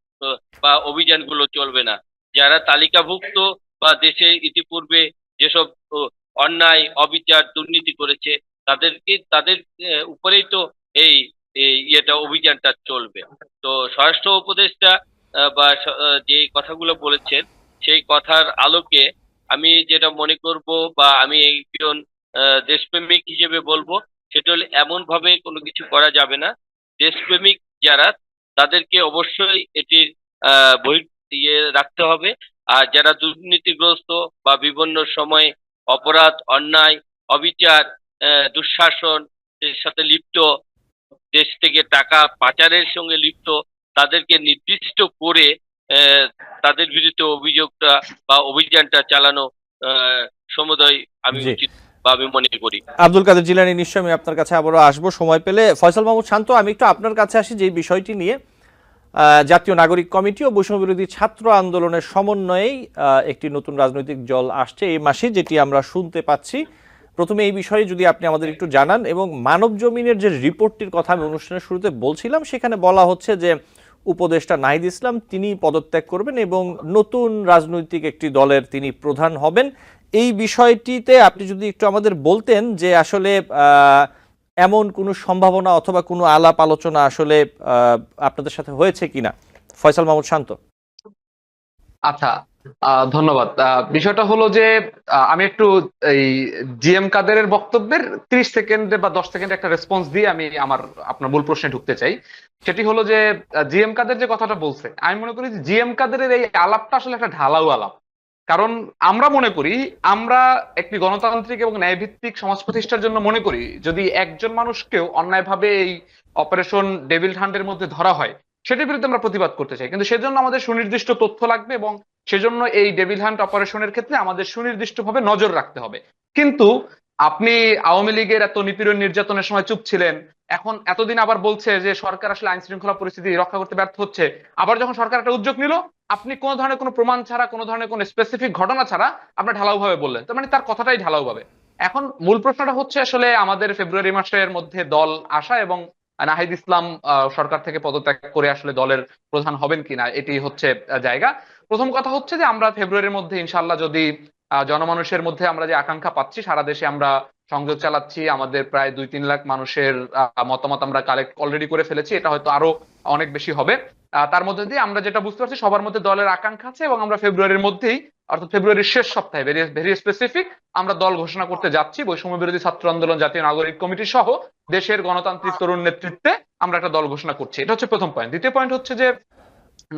বা অভিযানগুলো চলবে না। যারা তালিকাভুক্ত বা দেশে ইতিপূর্বে যেসব অন্যায় অবিচার দুর্নীতি করেছে, তাদের উপরেই তো এই ইয়েটা অভিযানটা চলবে। তো স্বরাষ্ট্র উপদেষ্টা যে কথাগুলো বলেছেন, সেই কথার আলোকে আমি যেটা মনে করব বা আমি একজন দেশপ্রেমিক হিসেবে বলবো, সেটা হলে এমন ভাবে কোনো কিছু করা যাবে না। দেশপ্রেমিক যারা, তাদেরকে অবশ্যই এটির ইয়ে রাখতে হবে। আর যারা দুর্নীতিগ্রস্ত বা বিভিন্ন সময় অপরাধ অন্যায় অবিচার দুঃশাসন এর সাথে লিপ্ত, দেশ থেকে টাকা পাচারের সঙ্গে লিপ্ত, তাদেরকে নির্দিষ্ট করে আহ, তাদের বিরুদ্ধে অভিযোগটা বা অভিযানটা চালানো সমুদয় আমি জি, উচিত বা আমি মনে করি। আব্দুল কাদের জিলানী, নিশ্চয়ই আমি আপনার কাছে আবারও আসবো সময় পেলে। ফয়সাল মাহমুদ শান্ত, আমি একটু আপনার কাছে আসি যে বিষয়টি নিয়ে জাতীয় নাগরিক কমিটি ও বৈষম্য বিরোধী ছাত্র আন্দোলনের সমন্বয়েই একটি নতুন রাজনৈতিক দল আসছে এই মাসে, যেটি আমরা শুনতে পাচ্ছি। প্রথমে এই বিষয়ে যদি আপনি আমাদের একটু জানান, এবং মানব জমিনের যে রিপোর্টটির কথা আমি অনুষ্ঠানের শুরুতে বলছিলাম, সেখানে বলা হচ্ছে যে উপদেষ্টা নাহিদ ইসলাম তিনি পদত্যাগ করবেন এবং নতুন রাজনৈতিক একটি দলের তিনি প্রধান হবেন। এই বিষয়টিতে আপনি যদি একটু আমাদের বলতেন যে আসলে এমন কোনো সম্ভাবনা অথবা কোনো আলাপ আলোচনা আসলে আপনাদের সাথে হয়েছে কিনা। ফয়সাল মাহমুদ শান্ত। আচ্ছা, ধন্যবাদ। বিষয়টা হলো যে আমি একটু এই জিএম কাদেরের বক্তব্যের 30 সেকেন্ডে বা 10 সেকেন্ডে একটা রেসপন্স দিয়ে আমি আপনার মূল প্রশ্নে ঢুকতে চাই। সেটি হলো যে জিএম কাদের যে কথাটা বলছে, আমি মনে করি যে জিএম কাদেরের এই আলাপটা আসলে একটা ঢালাও আলাপ। কারণ আমরা মনে করি, আমরা একটি গণতান্ত্রিক এবং ন্যায়ভিত্তিক সমাজ প্রতিষ্ঠার জন্য মনে করি, যদি একজন মানুষকেও অন্যায়ভাবে এই অপারেশন ডেভিল হান্টের মধ্যে ধরা হয়, সেটির বিরুদ্ধে আমরা প্রতিবাদ করতে চাই। কিন্তু সেজন্য আমাদের সুনির্দিষ্ট তথ্য লাগবে এবং সেজন্য এই ডেভিল হান্ট অপারেশনের ক্ষেত্রে আমাদের সুনির্দিষ্টভাবে নজর রাখতে হবে। কিন্তু আপনি আওয়ামী লীগের এত নিপীড়ন নির্যাতনের সময় চুপ ছিলেন, এখন এতদিন আবার বলছে যে সরকার আসলে আইন শৃঙ্খলা পরিস্থিতি রক্ষা করতে ব্যর্থ হচ্ছে। আবার যখন সরকার একটা উদ্যোগ নিল, আপনি কোনো ধরনের কোনো প্রমাণ ছাড়া, কোনো ধরনের কোনো স্পেসিফিক ঘটনা ছাড়া আপনার ঢালাও ভাবে বললেন। তার মানে তার কথাটাই ঢালাও ভাবে। এখন মূল প্রশ্নটা হচ্ছে আসলে আমাদের ফেব্রুয়ারি মাসের মধ্যে দল আসা এবং নাহিদ ইসলাম সরকার থেকে পদত্যাগ করে আসলে দলের প্রধান হবেন কিনা, এটি হচ্ছে জায়গা। প্রথম কথা হচ্ছে যে আমরা ফেব্রুয়ারির মধ্যে ইনশাল্লাহ যদি জনমানুষের মধ্যে আমরা যে আকাঙ্ক্ষা পাচ্ছি, সারা দেশে আমরা সংযোগ চালাচ্ছি, আমাদের প্রায় 2-3 লাখ মানুষের মতামত আমরা কালেক্ট অলরেডি করে ফেলেছি, এটা হয়তো আরো অনেক বেশি হবে। তার মধ্যে দিয়ে আমরা যেটা বুঝতে পারছি, সবার মধ্যে দলের আকাঙ্ক্ষা আছে এবং আমরা ফেব্রুয়ারির মধ্যেই, অর্থাৎ ফেব্রুয়ারির শেষ সপ্তাহে ভেরি ভেরি স্পেসিফিক আমরা দল ঘোষণা করতে যাচ্ছি। বৈষম্য বিরোধী ছাত্র আন্দোলন, জাতীয় নাগরিক কমিটি সহ দেশের গণতান্ত্রিক তরুণ নেতৃত্বে আমরা একটা দল ঘোষণা করছি। এটা হচ্ছে প্রথম পয়েন্ট। দ্বিতীয় পয়েন্ট হচ্ছে যে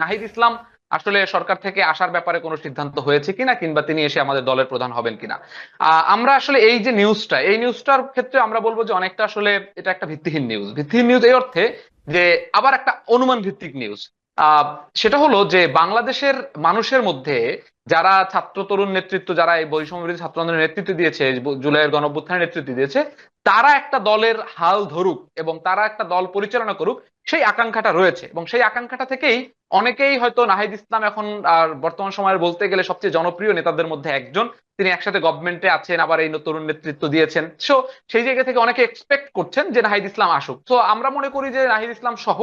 নাহিদ ইসলাম আসলে সরকার থেকে আসার ব্যাপারে কোনো সিদ্ধান্ত হয়েছে কিনা, কিংবা তিনি এসে আমাদের দলের প্রধান হবেন কিনা। আমরা আসলে এই যে নিউজটা, এই নিউজটার ক্ষেত্রে আমরা বলবো যে অনেকটা আসলে এটা একটা ভিত্তিহীন নিউজ। ভিত্তিহীন নিউজ এই অর্থে যে আবার একটা অনুমান ভিত্তিক নিউজ। সেটা হলো যে বাংলাদেশের মানুষের মধ্যে যারা ছাত্র তরুণ নেতৃত্ব, যারা এই বৈষম্য বিরোধী ছাত্র আন্দোলনের নেতৃত্ব দিয়েছে, জুলাইয়ের গণঅভ্যুত্থানের নেতৃত্ব দিয়েছে, তারা একটা দলের হাল ধরুক এবং তারা একটা দল পরিচালনা করুক, সেই আকাঙ্ক্ষাটা রয়েছে। এবং সেই আকাঙ্ক্ষাটা থেকেই অনেকেই হয়তো নাহিদ ইসলাম এখন আর বর্তমান সময়ের বলতে গেলে সবচেয়ে জনপ্রিয় নেতাদের মধ্যে একজন, তিনি একসাথে গভর্নমেন্টে আছেন, আবার এই তরুণ নেতৃত্ব দিয়েছেন। সো সেই জায়গা থেকে অনেকে এক্সপেক্ট করছেন যে নাহিদ ইসলাম আসুক। তো আমরা মনে করি যে নাহিদ ইসলাম সহ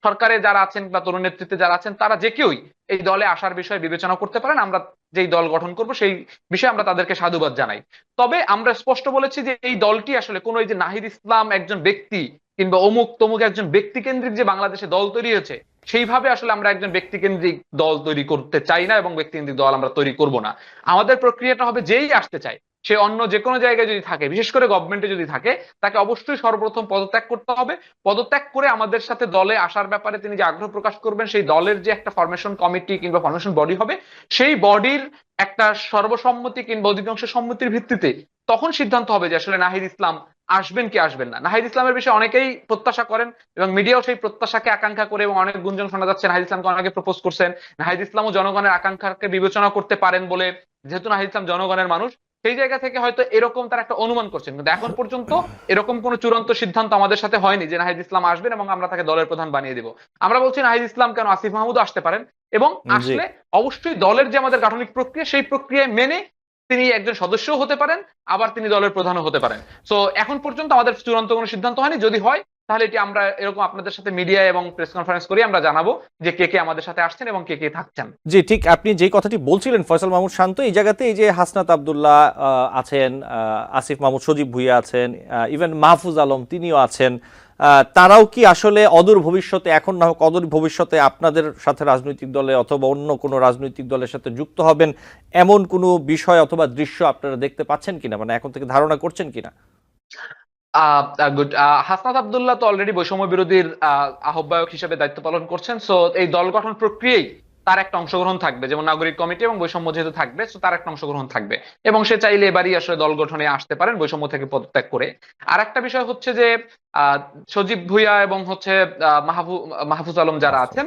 সরকারে যারা আছেন বা তরুণ নেতৃত্বে যারা আছেন, তারা যে কেউই এই দলে আসার বিষয়ে বিবেচনা করতে পারেন। আমরা যেই দল গঠন করব সেই বিষয়ে আমরা তাদেরকে সাধুবাদ জানাই। তবে আমরা স্পষ্ট বলেছি যে এই দলটি আসলে কোনো এই যে নাহিদ ইসলাম একজন ব্যক্তি কিংবা অমুক তমুক একজন ব্যক্তি কেন্দ্রিক যে বাংলাদেশে দল তৈরি হয়েছে, সেইভাবে আসলে আমরা একজন ব্যক্তি কেন্দ্রিক দল তৈরি করতে চাই না এবং ব্যক্তি কেন্দ্রিক দল আমরা তৈরি করব না। আমাদের প্রক্রিয়াটা হবে যেই আসতে চায় সে অন্য যে কোনো জায়গায় যদি থাকে, বিশেষ করে গভর্নমেন্টে যদি থাকে, তাকে অবশ্যই সর্বপ্রথম পদত্যাগ করতে হবে। পদত্যাগ করে আমাদের সাথে দলে আসার ব্যাপারে তিনি যে আগ্রহ প্রকাশ করবেন, সেই দলের যে একটা ফরমেশন কমিটি কিংবা ফরমেশন বডি হবে, সেই বডির একটা সর্বসম্মতি কিংবা অধিকাংশ সম্মতির ভিত্তিতে তখন সিদ্ধান্ত হবে যে আসলে নাহিদ ইসলাম আসবেন কি আসবেন না। নাহিদ ইসলামের বিষয়ে অনেকেই প্রত্যাশা করেন এবং মিডিয়াও সেই প্রত্যাশাকে আকাঙ্ক্ষা করে, এবং অনেক গুঞ্জন শোনা যাচ্ছে নাহিদ ইসলামকে অনেকে প্রপোজ করছেন। নাহিদ ইসলামও জনগণের আকাঙ্ক্ষাকে বিবেচনা করতে পারেন বলে, যেহেতু নাহিদ ইসলাম জনগণের মানুষ, সেই জায়গা থেকে হয়তো এরকম তার একটা অনুমান করছেন। কিন্তু এখন পর্যন্ত এরকম কোন চূড়ান্ত সিদ্ধান্ত আমাদের সাথে হয়নি যে নাহিদ ইসলাম আসবেন এবং আমরা তাকে দলের প্রধান বানিয়ে দিব। আমরা বলছি নাহিদ ইসলাম কেন, আসিফ মাহমুদ আসতে পারেন, এবং জি। আসলে অবশ্যই দলের যে আমাদের গাঠনিক প্রক্রিয়া, সেই প্রক্রিয়ায় মেনে তিনি একজন সদস্যও হতে পারেন, আবার তিনি দলের প্রধানও হতে পারেন। তো এখন পর্যন্ত আমাদের চূড়ান্ত কোনো সিদ্ধান্ত হয়নি। যদি হয় তাহলে এটি আমরা এরকম আপনাদের সাথে মিডিয়া এবং প্রেস কনফারেন্স করি আমরা জানাবো যে কে কে আমাদের সাথে আসছেন এবং কে কে থাকছেন। জি, ঠিক আপনি যে কথাটি বলছিলেন ফয়সাল মাহমুদ শান্ত, এই জায়গাতে এই যে হাসনাত আব্দুল্লাহ আছেন, আসিফ মাহমুদ, সজীব ভুঁইয়া আছেন, ইভেন মাহফুজ আলম তিনিও আছেন, তারাও কি আসলে অদূর ভবিষ্যতে, এখন না হোক অদূর ভবিষ্যতে আপনাদের সাথে রাজনৈতিক দলে অথবা অন্য কোনো রাজনৈতিক দলের সাথে যুক্ত হবেন, এমন কোনো বিষয় অথবা দৃশ্য আপনারা দেখতে পাচ্ছেন কিনা, মানে এখন থেকে ধারণা করছেন কিনা? গুড। হাসনাত আব্দুল্লাহ তো অলরেডি বৈষম্য বিরোধীর আহ্বায়ক হিসেবে দায়িত্ব পালন করছেন। সো এই দল গঠন প্রক্রিয়ায় তার একটা অংশগ্রহণ থাকবে, যেমন নাগরিক কমিটি এবং বৈষম্য যেহেতু থাকবে, তো তার একটা অংশগ্রহণ থাকবে এবং সে চাইলে এবারই আসলে দল গঠনে আসতে পারেন বৈষম্য থেকে পদত্যাগ করে। আর একটা বিষয় হচ্ছে যে আহ সজীব ভুঁইয়া এবং হচ্ছে মাহফুজ আলম যারা আছেন,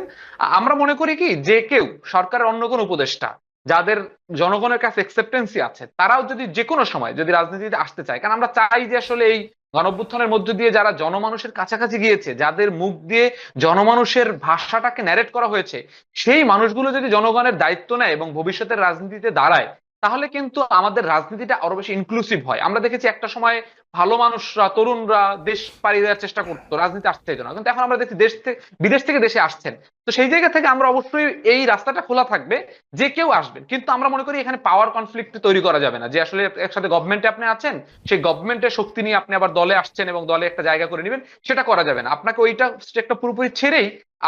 আমরা মনে করি কি যে কেউ সরকারের অন্য কোনো উপদেষ্টা যাদের জনগণের কাছে একসেপ্টেন্সি আছে, তারাও যদি যে কোনো সময় যদি রাজনীতিতে আসতে চায়, কারণ আমরা চাই যে আসলে এই গণঅভ্যুত্থানের মধ্য দিয়ে যারা জনমানুষের কাছাকাছি গিয়েছে, যাদের মুখ দিয়ে জনমানুষের ভাষাটাকে ন্যারেট করা হয়েছে, সেই মানুষগুলো যদি জনগণের দায়িত্ব নেয় এবং ভবিষ্যতের রাজনীতিতে দাঁড়ায়, তাহলে কিন্তু আমাদের রাজনীতিটা আরো বেশি ইনক্লুসিভ হয়। আমরা দেখেছি একটা সময় ভালো মানুষরা, তরুণরা দেশ পাড়ি দেওয়ার চেষ্টা করতো, রাজনীতি আসতে চাইতো না, কিন্তু এখন আমরা দেখছি দেশ থেকে বিদেশ থেকে দেশে আসছেন। তো সেই জায়গা থেকে আমরা অবশ্যই এই রাস্তাটা খোলা থাকবে যে কেউ আসবেন, কিন্তু আমরা মনে করি এখানে পাওয়ার কনফ্লিক্ট তৈরি করা যাবে না, যে আসলে একসাথে গভর্নমেন্টে আপনি আছেন, সেই গভর্নমেন্টের শক্তি নিয়ে আপনি আবার দলে আসছেন এবং দলে একটা জায়গা করে নেবেন, সেটা করা যাবে না। আপনাকে ওইটা একটা পুরোপুরি ছেড়েই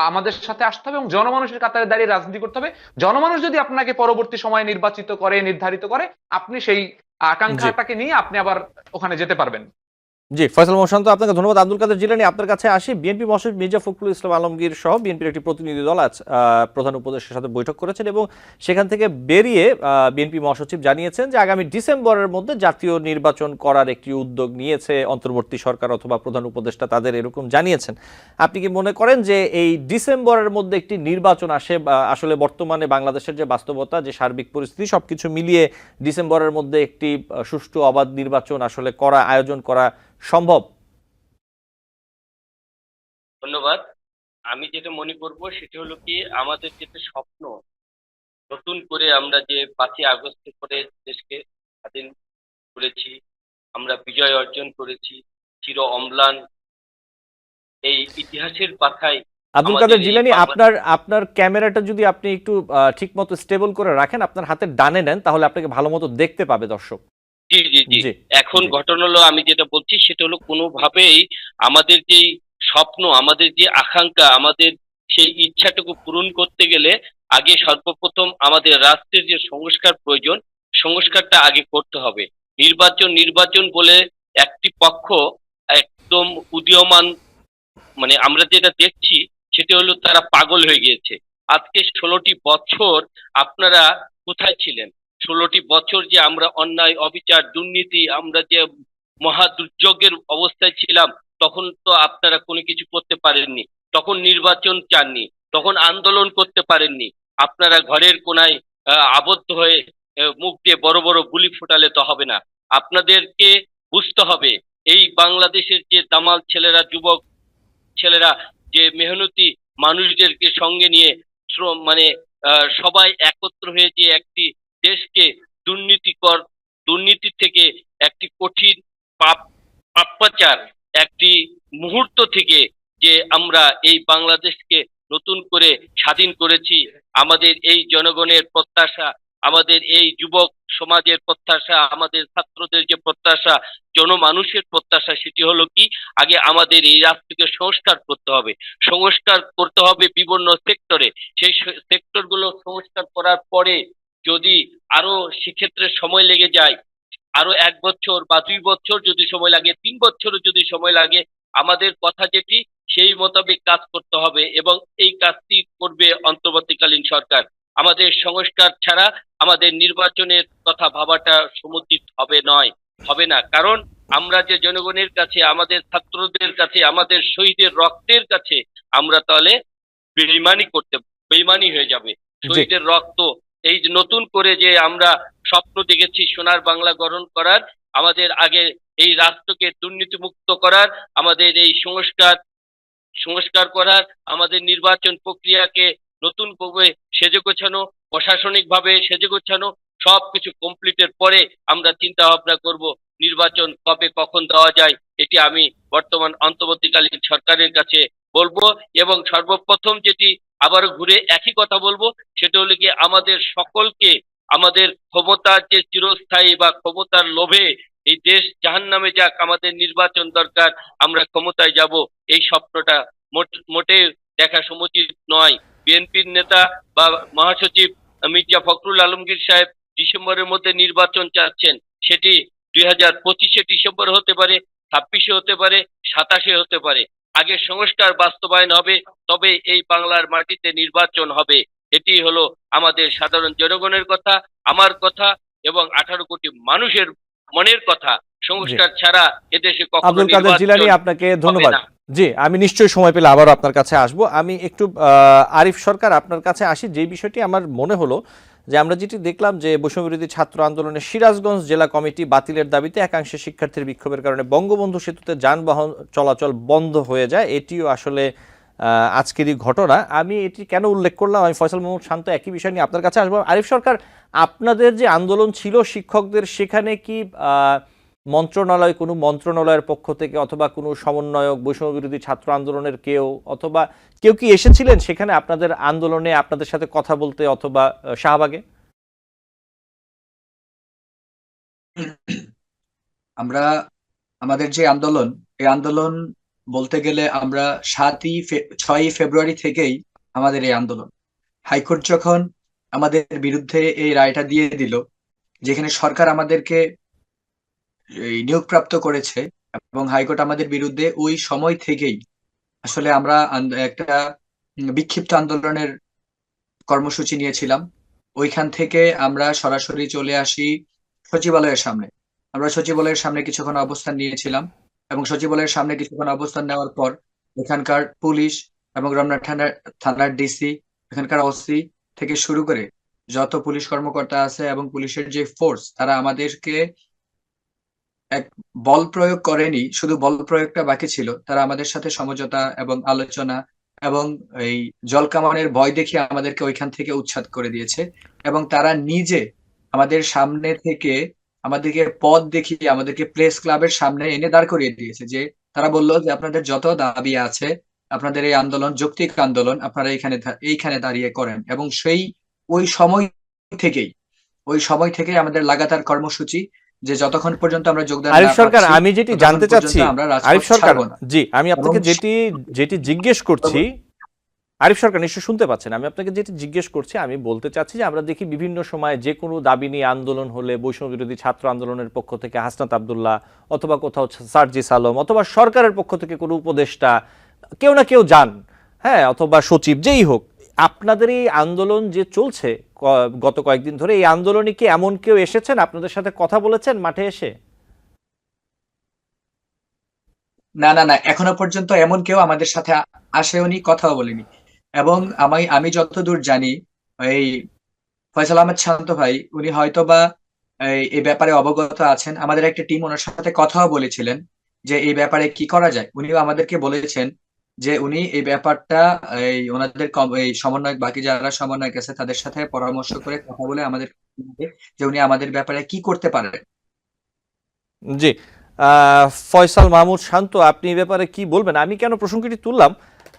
আমাদের সাথে আসতে হবে এবং জনমানুষের কাতারে দাঁড়িয়ে রাজনীতি করতে হবে। জনমানুষ যদি আপনাকে পরবর্তী সময়ে নির্বাচিত করে, নির্ধারিত করে, আপনি সেই জি, আকাঙ্ক্ষাটাকে নিয়ে আপনি আবার ওখানে যেতে পারবেন। জি, ফয়সাল মাহমুদ শান্ত, আপনাকে ধন্যবাদ। আব্দুল কাদের জিলানী, আপনার কাছে আসি। বিএনপি মহাসচিব মির্জা ফখরুল ইসলাম আলমগীর সহ বিএনপির একটি প্রতিনিধি দল আজ প্রধান উপদেষ্টার সাথে বৈঠক করেছেন এবং সেখান থেকে বেরিয়ে বিএনপি মহাসচিব জানিয়েছেন যে আগামী ডিসেম্বরের মধ্যে জাতীয় নির্বাচন করার একটি উদ্যোগ নিয়েছে অন্তর্বর্তী সরকার অথবা প্রধান উপদেষ্টা, তাদের এরকম জানিয়েছেন। আপনি কি মনে করেন যে এই ডিসেম্বরের মধ্যে একটি নির্বাচন আসে, আসলে বর্তমানে বাংলাদেশের যে বাস্তবতা, যে সার্বিক পরিস্থিতি, সবকিছু মিলিয়ে ডিসেম্বরের মধ্যে একটি সুষ্ঠু অবাধ নির্বাচন আসলে আয়োজন করা সম্ভব? ধন্যবাদ। আমি যেটা মনে করব সেটা হলো কি, আমাদের যেটা স্বপ্ন, নতুন করে আমরা যে 5ই আগস্ট করে দেশকে স্বাধীন করেছি, আমরা বিজয় অর্জন করেছি, চির অম্লান এই ইতিহাসের পাতায় আব্দুল আমাদের কাদের এই জিলানী, বাংলা। আপনার ক্যামেরাটা যদি আপনি একটু ঠিক মতো স্টেবল করে রাখেন, আপনার হাতের ডানে নেন, তাহলে আপনাকে ভালো মতো দেখতে পাবে দর্শক। জি জি জি। জি, এখন জি, ঘটনা হলো, আমি যেটা বলছি সেটা হলো, কোনোভাবেই আমাদের যেই স্বপ্ন, আমাদের যে আকাঙ্ক্ষা, আমাদের সেই ইচ্ছাটুকু পূরণ করতে গেলে আগে সর্বপ্রথম আমাদের রাষ্ট্রের যে সংস্কার প্রয়োজন, সংস্কারটা আগে করতে হবে। নির্বাচন নির্বাচন বলে একটি পক্ষ একদম উদীয়মান, মানে আমরা যেটা দেখছি সেটা হলো তারা পাগল হয়ে গিয়েছে। আজকে 16টি বছর আপনারা কোথায় ছিলেন? 16টি বছর যে আমরা অন্যায়, অবিচার, দুর্নীতি, আমরা যে মহা দুর্যোগের অবস্থায় ছিলাম, তখন তো আপনারা কোনো কিছু করতে পারেননি। তখন নির্বাচন চাননি, তখন আন্দোলন করতে পারেননি। আপনারা ঘরের কোনায় আবদ্ধ হয়ে মুখ দিয়ে বড় বড় বুলি ফোটালে তো হবে না। আপনাদেরকে বুঝতে হবে এই বাংলাদেশের যে দামাল ছেলেরা, যুবক ছেলেরা, যে মেহনতি মানুষদেরকে সঙ্গে নিয়ে মানে সবাই একত্র হয়ে যে একটি দেশকে দুর্নীতিকর দুর্নীতি থেকে একটি কঠিন পাপ পাপাচার একটি মুহূর্ত থেকে যে আমরা এই বাংলাদেশকে নতুন করে স্বাধীন করেছি, আমাদের এই জনগণের প্রত্যাশা, আমাদের এই যুবক সমাজের প্রত্যাশা, আমাদের ছাত্রদের যে প্রত্যাশা, জনমানুষের প্রত্যাশা, সেটি হলো কি, আগে আমাদের এই রাষ্ট্রকে সংস্কার করতে হবে। সংস্কার করতে হবে বিভিন্ন সেক্টরে। সেই সেক্টরগুলো সংস্কার করার পরে যদি আরো সেক্ষেত্রে সময় লেগে যায়, আরো 1 বছর বা 2 বছর যদি সময় লাগে, 3 বছরও যদি সময় লাগে, আমাদের কথা যেটি সেই মোতাবেক কাজ করতে হবে এবং এই কাজটি করবে অন্তর্বর্তীকালীন সরকার। আমাদের সংস্কার ছাড়া আমাদের নির্বাচনের কথা ভাবাটা সমুচিত হবে না। কারণ আমরা যে জনগণের কাছে, আমাদের ছাত্রদের কাছে, আমাদের শহীদের রক্তের কাছে আমরা তাহলে বেইমানি হয়ে যাবে। জি শহীদের রক্ত, এই যে নতুন করে যে আমরা স্বপ্ন দেখেছি সোনার বাংলা গঠন করার, আমাদের আগে এই রাষ্ট্রকে দুর্নীতিমুক্ত করার, আমাদের এই সংস্কার করার, আমাদের নির্বাচন প্রক্রিয়াকে নতুন ভাবে সেজে গোছানো, প্রশাসনিক ভাবে সেজে গোছানো, সবকিছু কমপ্লিটের পরে আমরা চিন্তা ভাবনা করব নির্বাচন কবে কখন দেওয়া যায়। এটি আমি বর্তমান অন্তর্বর্তীকালীন সরকারের কাছে বলবো। এবং সর্বপ্রথম যেটি আবারও ঘুরে একই কথা বলবো, সেটা হলো কি, আমাদের সকলকে আমাদের ক্ষমতার যে চিরস্থায়ী বা ক্ষমতার লোভে এই দেশ জাহান্নামে যাক, আমাদের নির্বাচন দরকার, আমরা ক্ষমতায় যাব, এই স্বপ্নটা মোটে দেখা সমুচিত নয়। বিএনপির নেতা বা মহাসচিব মির্জা ফখরুল আলমগীর সাহেব ডিসেম্বরের মধ্যে নির্বাচন চাচ্ছেন, সেটি 2025-এ ডিসেম্বর হতে পারে, 26-এ হতে পারে, 27-এ হতে পারে। আগে সংস্কার বাস্তবায়ন হবে, তবে এই বাংলার মাটিতে নির্বাচন হবে। এটি হলো আমাদের সাধারণ জনগণের কথা, আমার কথা এবং 18 কোটি মানুষের মনের কথা। জি সংস্কার ছাড়া এদেশে কখনো আব্দুল কাদের জিলানী, নির্বাচন আপনাকে হবে ধন্যবাদ। না। জি, আমি নিশ্চয়ই সময় পেলে আবারও আপনার কাছে আসব। আমি একটু আরিফ সরকার আপনার কাছে আসি। যে বিষয়টি আমার মনে হলো যে আমরা যেটি দেখলাম যে বৈষম্যবিরোধী ছাত্র আন্দোলনের সিরাজগঞ্জ জেলা কমিটি বাতিলের দাবিতে একাংশে শিক্ষার্থীর বিক্ষোভের কারণে বঙ্গবন্ধু সেতুতে যানবাহন চলাচল বন্ধ হয়ে যায়, এটিও আসলে আজকেরই ঘটনা। আমি এটি কেন উল্লেখ করলাম, আমি ফয়সাল মাহমুদ শান্ত একই বিষয় নিয়ে আপনার কাছে আসবো। আরিফ সরকার, আপনাদের যে আন্দোলন ছিল শিক্ষকদের, সেখানে কি কোনো মন্ত্রণালয়ের পক্ষ থেকে অথবা কোনো সমন্বয়ক, বৈষম্যবিরোধী ছাত্র আন্দোলনের কেউ অথবা কেউ কি এসেছিলেন সেখানে আপনাদের আন্দোলনে আপনাদের সাথে কথা বলতে অথবা শাহবাগে? আমরা আমাদের যে আন্দোলন, এই আন্দোলন বলতে গেলে আমরা 6ই ফেব্রুয়ারি থেকেই আমাদের এই আন্দোলন। হাইকোর্ট যখন আমাদের বিরুদ্ধে এই রায়টা দিয়ে দিল, যেখানে সরকার আমাদেরকে এই নিয়োগপ্রাপ্ত করেছে এবং হাইকোর্ট আমাদের বিরুদ্ধে, ওই সময় থেকেই আসলে আমরা একটা বিক্ষিপ্ত আন্দোলনের কর্মসূচি নিয়েছিলাম। ওইখান থেকে আমরা সরাসরি চলে আসি সচিবালয়ের সামনে। আমরা সচিবালয়ের সামনে কিছুক্ষণ অবস্থান নিয়েছিলাম এবং সচিবালয়ের সামনে কিছুক্ষণ অবস্থান নেওয়ার পর এখানকার পুলিশ এবং রমনা থানার ডিসি, এখানকার ওসি থেকে শুরু করে যত পুলিশ কর্মকর্তা আছে এবং পুলিশের যে ফোর্স, তারা আমাদেরকে এক বল প্রয়োগ করেনি, শুধু বল প্রয়োগটা বাকি ছিল। তারা আমাদের সাথে সমঝোতা এবং আলোচনা এবং এই জলকামানের ভয় দেখিয়ে আমাদেরকে ওইখান থেকে উচ্ছেদ করে দিয়েছে এবং তারা নিজে আমাদের সামনে থেকে আমাদেরকে পথ দেখিয়ে আমাদেরকে প্রেস ক্লাবের সামনে এনে দাঁড় করিয়ে দিয়েছে। যে তারা বললো যে আপনাদের যত দাবি আছে, আপনাদের এই আন্দোলন যৌক্তিক আন্দোলন, আপনারা এইখানে দাঁড়িয়ে করেন। এবং ওই সময় থেকেই আমাদের লাগাতার কর্মসূচি, যে যতক্ষণ পর্যন্ত আমরা যোগদান আরিফ না সরকার, পাচ্ছি আমি যেটি ততক্ষণ জানতে পর্যন্ত চাচ্ছি, আমরা আরিফ রাজপথ সরকার, ছাড়বো না। জি আমি আপনাকে এবং যেটি জিজ্ঞেস করছি, আরিফ সরকার নিশ্চয় শুনতে পাচ্ছেন, আমি আপনাকে যেটি জিজ্ঞেস করছি, আমি বলতে চাচ্ছি যে আমরা দেখি বিভিন্ন সময় যে কোনো দাবি নিয়ে আন্দোলন হলে বৈষম্য বিরোধী ছাত্র আন্দোলনের পক্ষ থেকে হাসনাত আব্দুল্লাহ অথবা কোথাও সার্জিস আলম অথবা সরকারের পক্ষ থেকে কোনো উপদেষ্টা কেউ না কেউ যান, হ্যাঁ, অথবা সচিব, যেই হোক। আপনাদের এই আন্দোলন যে চলছে গত কয়েকদিন ধরে, এই আন্দোলনে কি এমন কেউ এসেছেন, আপনাদের সাথে কথা বলেছেন মাঠে এসে? না, এখনো পর্যন্ত এমন কেউ আমাদের সাথে আসেওনি, কথাও বলেনি। এবং আমি যতদূর জানি এই ফয়সাল আহমেদ শান্ত ভাই উনি হয়তোবা এই ব্যাপারে অবগত আছেন। আমাদের একটা টিম ওনার সাথে কথাও বলেছিলেন যে এই ব্যাপারে কি করা যায়। উনিও আমাদেরকে বলেছেন যে উনি এই ব্যাপারটা ওনাদের এই সমন্বয়ক, বাকি যারা সমন্বয়ক আছে তাদের সাথে পরামর্শ করে কথা বলে আমাদের যে উনি আমাদের ব্যাপারে কি করতে পারেন। জি, ফয়সাল মাহমুদ শান্ত, আপনি এই ব্যাপারে কি বলবেন? আমি কেন প্রসঙ্গটি তুললাম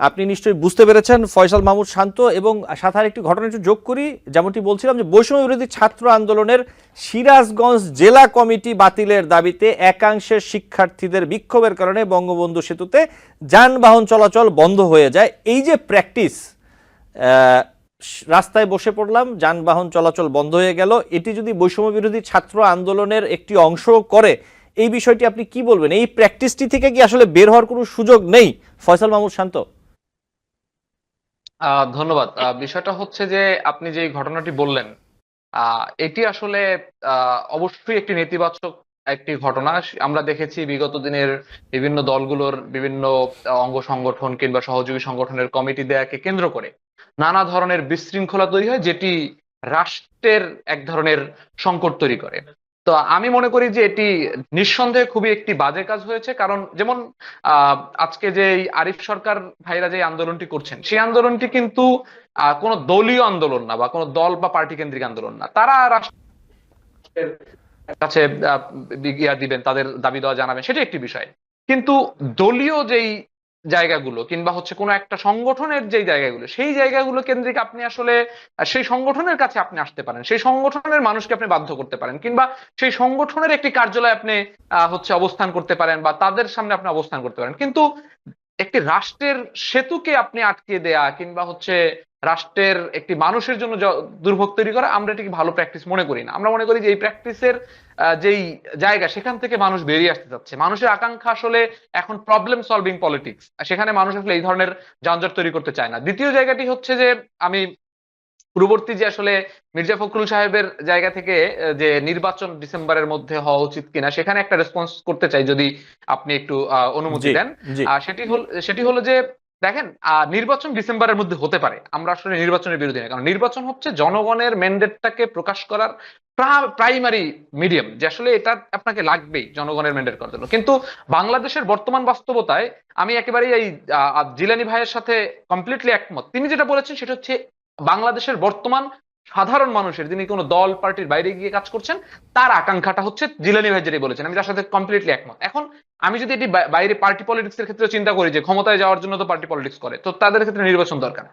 আপনি নিশ্চয়ই বুঝতে পেরেছেন। ফয়সাল মাহমুদ শান্ত এবং সাথে আর একটি ঘটনা একটু যোগ করি, যেমনটি বলছিলাম যে বৈষম্য বিরোধী ছাত্র আন্দোলনের সিরাজগঞ্জ জেলা কমিটি বাতিলের দাবিতে একাংশের শিক্ষার্থীদের বিক্ষোভের কারণে বঙ্গবন্ধু সেতুতে যানবাহন চলাচল বন্ধ হয়ে যায়। এই যে প্র্যাকটিস, রাস্তায় বসে পড়লাম, যানবাহন চলাচল বন্ধ হয়ে গেল, এটি যদি বৈষম্য বিরোধী ছাত্র আন্দোলনের একটি অংশ করে, এই বিষয়টি আপনি কি বলবেন? এই প্র্যাকটিসটি থেকে কি আসলে বের হওয়ার কোনো সুযোগ নেই? ফয়সাল মাহমুদ শান্ত। ধন্যবাদ। বিষয়টা হচ্ছে যে আপনি যে ঘটনাটি বললেন, এটি আসলে অবশ্যই একটি নেতিবাচক একটি ঘটনা। আমরা দেখেছি বিগত দিনের বিভিন্ন দলগুলোর বিভিন্ন অঙ্গ সংগঠন কিংবা সহযোগী সংগঠনের কমিটি দেয়াকে কেন্দ্র করে নানা ধরনের বিশৃঙ্খলা তৈরি হয়, যেটি রাষ্ট্রের এক ধরনের সংকট তৈরি করে। তো আমি মনে করি যে এটি নিঃসন্দেহে খুবই একটি বাজে কাজ হয়েছে। কারণ যেমন আজকে যে এই আরিফ সরকার ভাইরা যে আন্দোলনটি করছেন, সেই আন্দোলনটি কিন্তু কোনো দলীয় আন্দোলন না বা কোনো দল বা পার্টি কেন্দ্রিক আন্দোলন না। তারা রাষ্ট্রের কাছে ইয়া দিবেন, তাদের দাবি দেওয়া জানাবেন, সেটা একটি বিষয়। কিন্তু দলীয় যেই জায়গাগুলো কিংবা হচ্ছে কোনো একটা সংগঠনের যেই জায়গাগুলো, সেই জায়গাগুলো কেন্দ্রিক আপনি আসলে সেই সংগঠনের কাছে আপনি আসতে পারেন, সেই সংগঠনের মানুষকে আপনি বাধ্য করতে পারেন, কিংবা সেই সংগঠনের একটি কার্যালয়ে আপনি হচ্ছে অবস্থান করতে পারেন বা তাদের সামনে আপনি অবস্থান করতে পারেন। কিন্তু একটি রাষ্ট্রের সেতুকে আপনি আটকে দেয়া কিংবা হচ্ছে রাষ্ট্রের একটি মানুষের জন্য দুর্ভোগ তৈরি করা, আমরা এটিকে ভালো প্র্যাকটিস মনে করি না। আমরা মনে করি যে এই প্র্যাকটিসের যেই জায়গা, সেখান থেকে মানুষ বেরিয়ে আসতে চাচ্ছে। মানুষের আকাঙ্ক্ষা আসলে এখন প্রবলেম সলভিং পলিটিক্স, সেখানে মানুষ আসলে এই ধরনের যানজট তৈরি করতে চায় না। দ্বিতীয় জায়গাটি হচ্ছে যে আমি পূর্ববর্তী যে আসলে মির্জা ফখরুল সাহেবের জায়গা থেকে যে নির্বাচন ডিসেম্বরের মধ্যে হওয়া উচিত কিনা, সেখানে একটা রেসপন্স করতে চাই, যদি আপনি একটু অনুমতি জি দেন। জি সেটি হলো যে দেখেন, নির্বাচন ডিসেম্বরের মধ্যে হতে পারে, আমরা আসলে নির্বাচনের বিরোধী না। কারণ নির্বাচন হচ্ছে জনগণের ম্যান্ডেটটাকে প্রকাশ করার প্রাইমারি মিডিয়াম, যে আসলে এটা আপনাকে লাগবেই জনগণের ম্যান্ডেট করার জন্য। কিন্তু বাংলাদেশের বর্তমান বাস্তবতায় আমি একেবারেই এই জিলানি ভাইয়ের সাথে কমপ্লিটলি একমত। তিনি যেটা বলেছেন সেটা হচ্ছে বাংলাদেশের বর্তমান সাধারণ মানুষের, যিনি কোনো দল পার্টির বাইরে গিয়ে কাজ করছেন, তার আকাঙ্ক্ষাটা হচ্ছে জিলানি ভাই যেটা বলেছেন, আমি তার সাথে কমপ্লিটলি একমত। এখন আমি যদি এটি বাইরে পার্টি পলিটিক্স এর ক্ষেত্রে চিন্তা করি, যে ক্ষমতায় যাওয়ার জন্য তো পার্টি পলিটিক্স করে, তো তাদের ক্ষেত্রে নির্বাচন দরকার।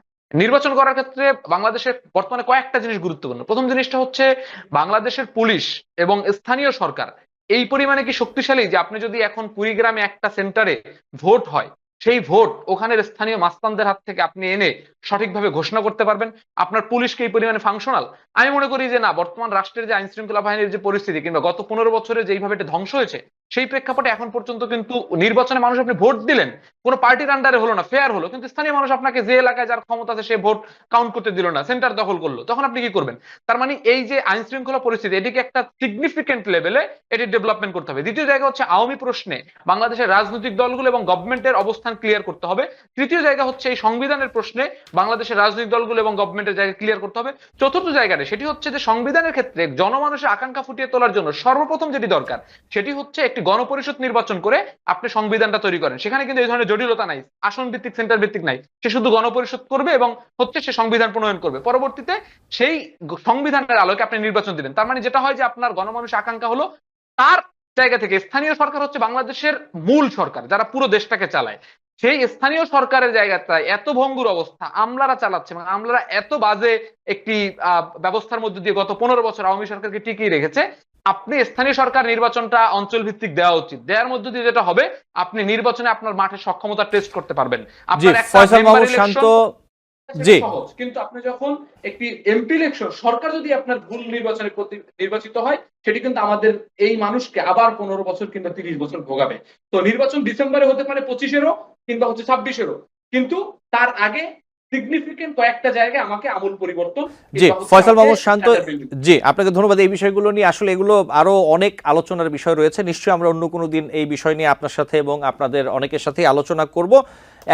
নির্বাচন করার ক্ষেত্রে বাংলাদেশের বর্তমানে কয়েকটা জিনিস গুরুত্বপূর্ণ। প্রথম জিনিসটা হচ্ছে বাংলাদেশের পুলিশ এবং স্থানীয় সরকার এই পরিমাণে কি শক্তিশালী যে আপনি যদি এখন কুড়িগ্রামে একটা সেন্টারে ভোট হয়, সেই ভোট ওখানের স্থানীয় মাস্তানদের হাত থেকে আপনি এনে সঠিকভাবে ঘোষণা করতে পারবেন? আপনার পুলিশকে এই পরিমাণে ফাংশনাল? আমি মনে করি যে না। বর্তমান রাষ্ট্রের যে আইন শৃঙ্খলা বাহিনীর যে পরিস্থিতি কিংবা গত 15 বছরে যেইভাবে এটা ধ্বংস হয়েছে, সেই প্রেক্ষাপটে এখন পর্যন্ত কিন্তু নির্বাচনে মানুষ, আপনি ভোট দিলেন, কোনো পার্টির আন্ডারে হলো না, ফেয়ার হলো, কিন্তু স্থানীয় মানুষ আপনাকে যে এলাকায় যার ক্ষমতা আছে সে ভোট কাউন্ট করতে দিল না, সেন্টার দখল করলো, তখন আপনি কি করবেন? তার মানে এই যে আইন শৃঙ্খলা পরিস্থিতি, এটিকে একটা সিগনিফিকেন্ট লেভেলে এটি ডেভেলপমেন্ট করতে হবে। দ্বিতীয় জায়গা হচ্ছে আওয়ামী প্রশ্নে বাংলাদেশের রাজনৈতিক দলগুলো এবং গভর্নমেন্টের অবস্থান ক্লিয়ার করতে হবে। তৃতীয় জায়গা হচ্ছে এই সংবিধানের প্রশ্নে বাংলাদেশের রাজনৈতিক দলগুলো এবং গভর্নমেন্টের জায়গা ক্লিয়ার করতে হবে। চতুর্থ জায়গাটা সেটি হচ্ছে যে সংবিধানের ক্ষেত্রে জনমানুষের আকাঙ্ক্ষা ফুটিয়ে তোলার জন্য সর্বপ্রথম যেটি দরকার, সেটি হচ্ছে একটি গণপরিষদ নির্বাচন করে আপনি সংবিধানটা তৈরি করেন। সেখানে কিন্তু এই ধরনের জটিলতা নাই, আসন ভিত্তিক সেন্টার ভিত্তিক নাই। সে শুধু গণপরিষদ করবে এবং হচ্ছে সে সংবিধান প্রণয়ন করবে, পরবর্তীতে সেই সংবিধানের আলোকে আপনি নির্বাচন দিবেন। তার মানে যেটা হয় যে আপনার গণমানুষের আকাঙ্ক্ষা হলো, তার জায়গা থেকে স্থানীয় সরকার হচ্ছে বাংলাদেশের মূল সরকার, যারা পুরো দেশটাকে চালায়। সেই স্থানীয় সরকারের জায়গাটা এত ভঙ্গুর অবস্থা আমলারা চালাচ্ছে, মানে আমলারা এত বাজে একটি ব্যবস্থার মধ্যে দিয়ে গত 15 বছর আওয়ামী সরকারকে টিকিয়ে রেখেছে। আপনি স্থানীয় সরকার নির্বাচনটা অঞ্চল ভিত্তিক দেওয়া উচিত। দেওয়ার মধ্যে দিয়ে যেটা হবে, আপনি নির্বাচনে আপনার মাঠের সক্ষমতা টেস্ট করতে পারবেন। জি, আপনার একটা ফয়সাল মেম্বার মাহমুদ শান্ত। ইলেকশন জি সহজ, কিন্তু আপনি যখন একটি এমপি ইলেকশন, সরকার যদি আপনার ভুল নির্বাচনে নির্বাচিত হয়, সেটি কিন্তু আমাদের এই মানুষকে আবার 15 বছর কিংবা 30 বছর ভোগাবে। তো নির্বাচন ডিসেম্বরে হতে পারে 25-এরও কিংবা হচ্ছে 26-এরও, কিন্তু তার আগে সিগনিফিকেন্ট কয়েকটা জায়গায় আমাকে আমূল পরিবর্তন জি ফয়সাল মাহমুদ শান্ত, জি আপনাকে ধন্যবাদ। এই বিষয়গুলো নিয়ে আসলে এগুলো আরো অনেক আলোচনার বিষয় রয়েছে, নিশ্চয়ই আমরা অন্য কোনো দিন এই বিষয় নিয়ে আপনার সাথে এবং আপনাদের অনেকের সাথে আলোচনা করব।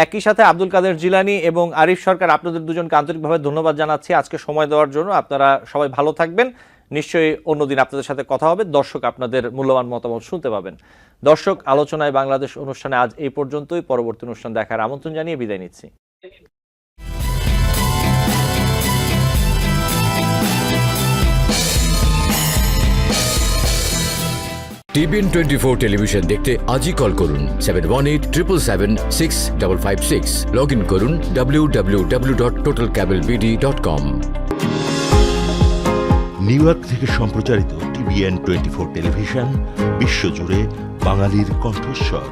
একই সাথে আব্দুল কাদের জিলানী এবং আরিফ সরকার, আপনাদের দুজনকে আন্তরিকভাবে ধন্যবাদ জানাচ্ছি আজকে সময় দেওয়ার জন্য। আপনারা সবাই ভালো থাকবেন, নিশ্চয়ই অন্যদিন আপনাদের সাথে কথা হবে, দর্শক আপনাদের মূল্যবান মতামত শুনতে পাবেন। দর্শক, আলোচনায় বাংলাদেশ অনুষ্ঠানে আজ এই পর্যন্তই। পরবর্তী অনুষ্ঠান দেখার আমন্ত্রণ জানিয়ে বিদায় নিচ্ছি। টিভিএন 24 টেলিভিশন দেখতে আজই কল করুন 7187776556। লগ ইন করুন www.totalcablebd.com। নিউ ইয়র্ক থেকে সম্প্রচারিত টিভিএন 24 টেলিভিশন বিশ্বজুড়ে বাঙালির কণ্ঠস্বর।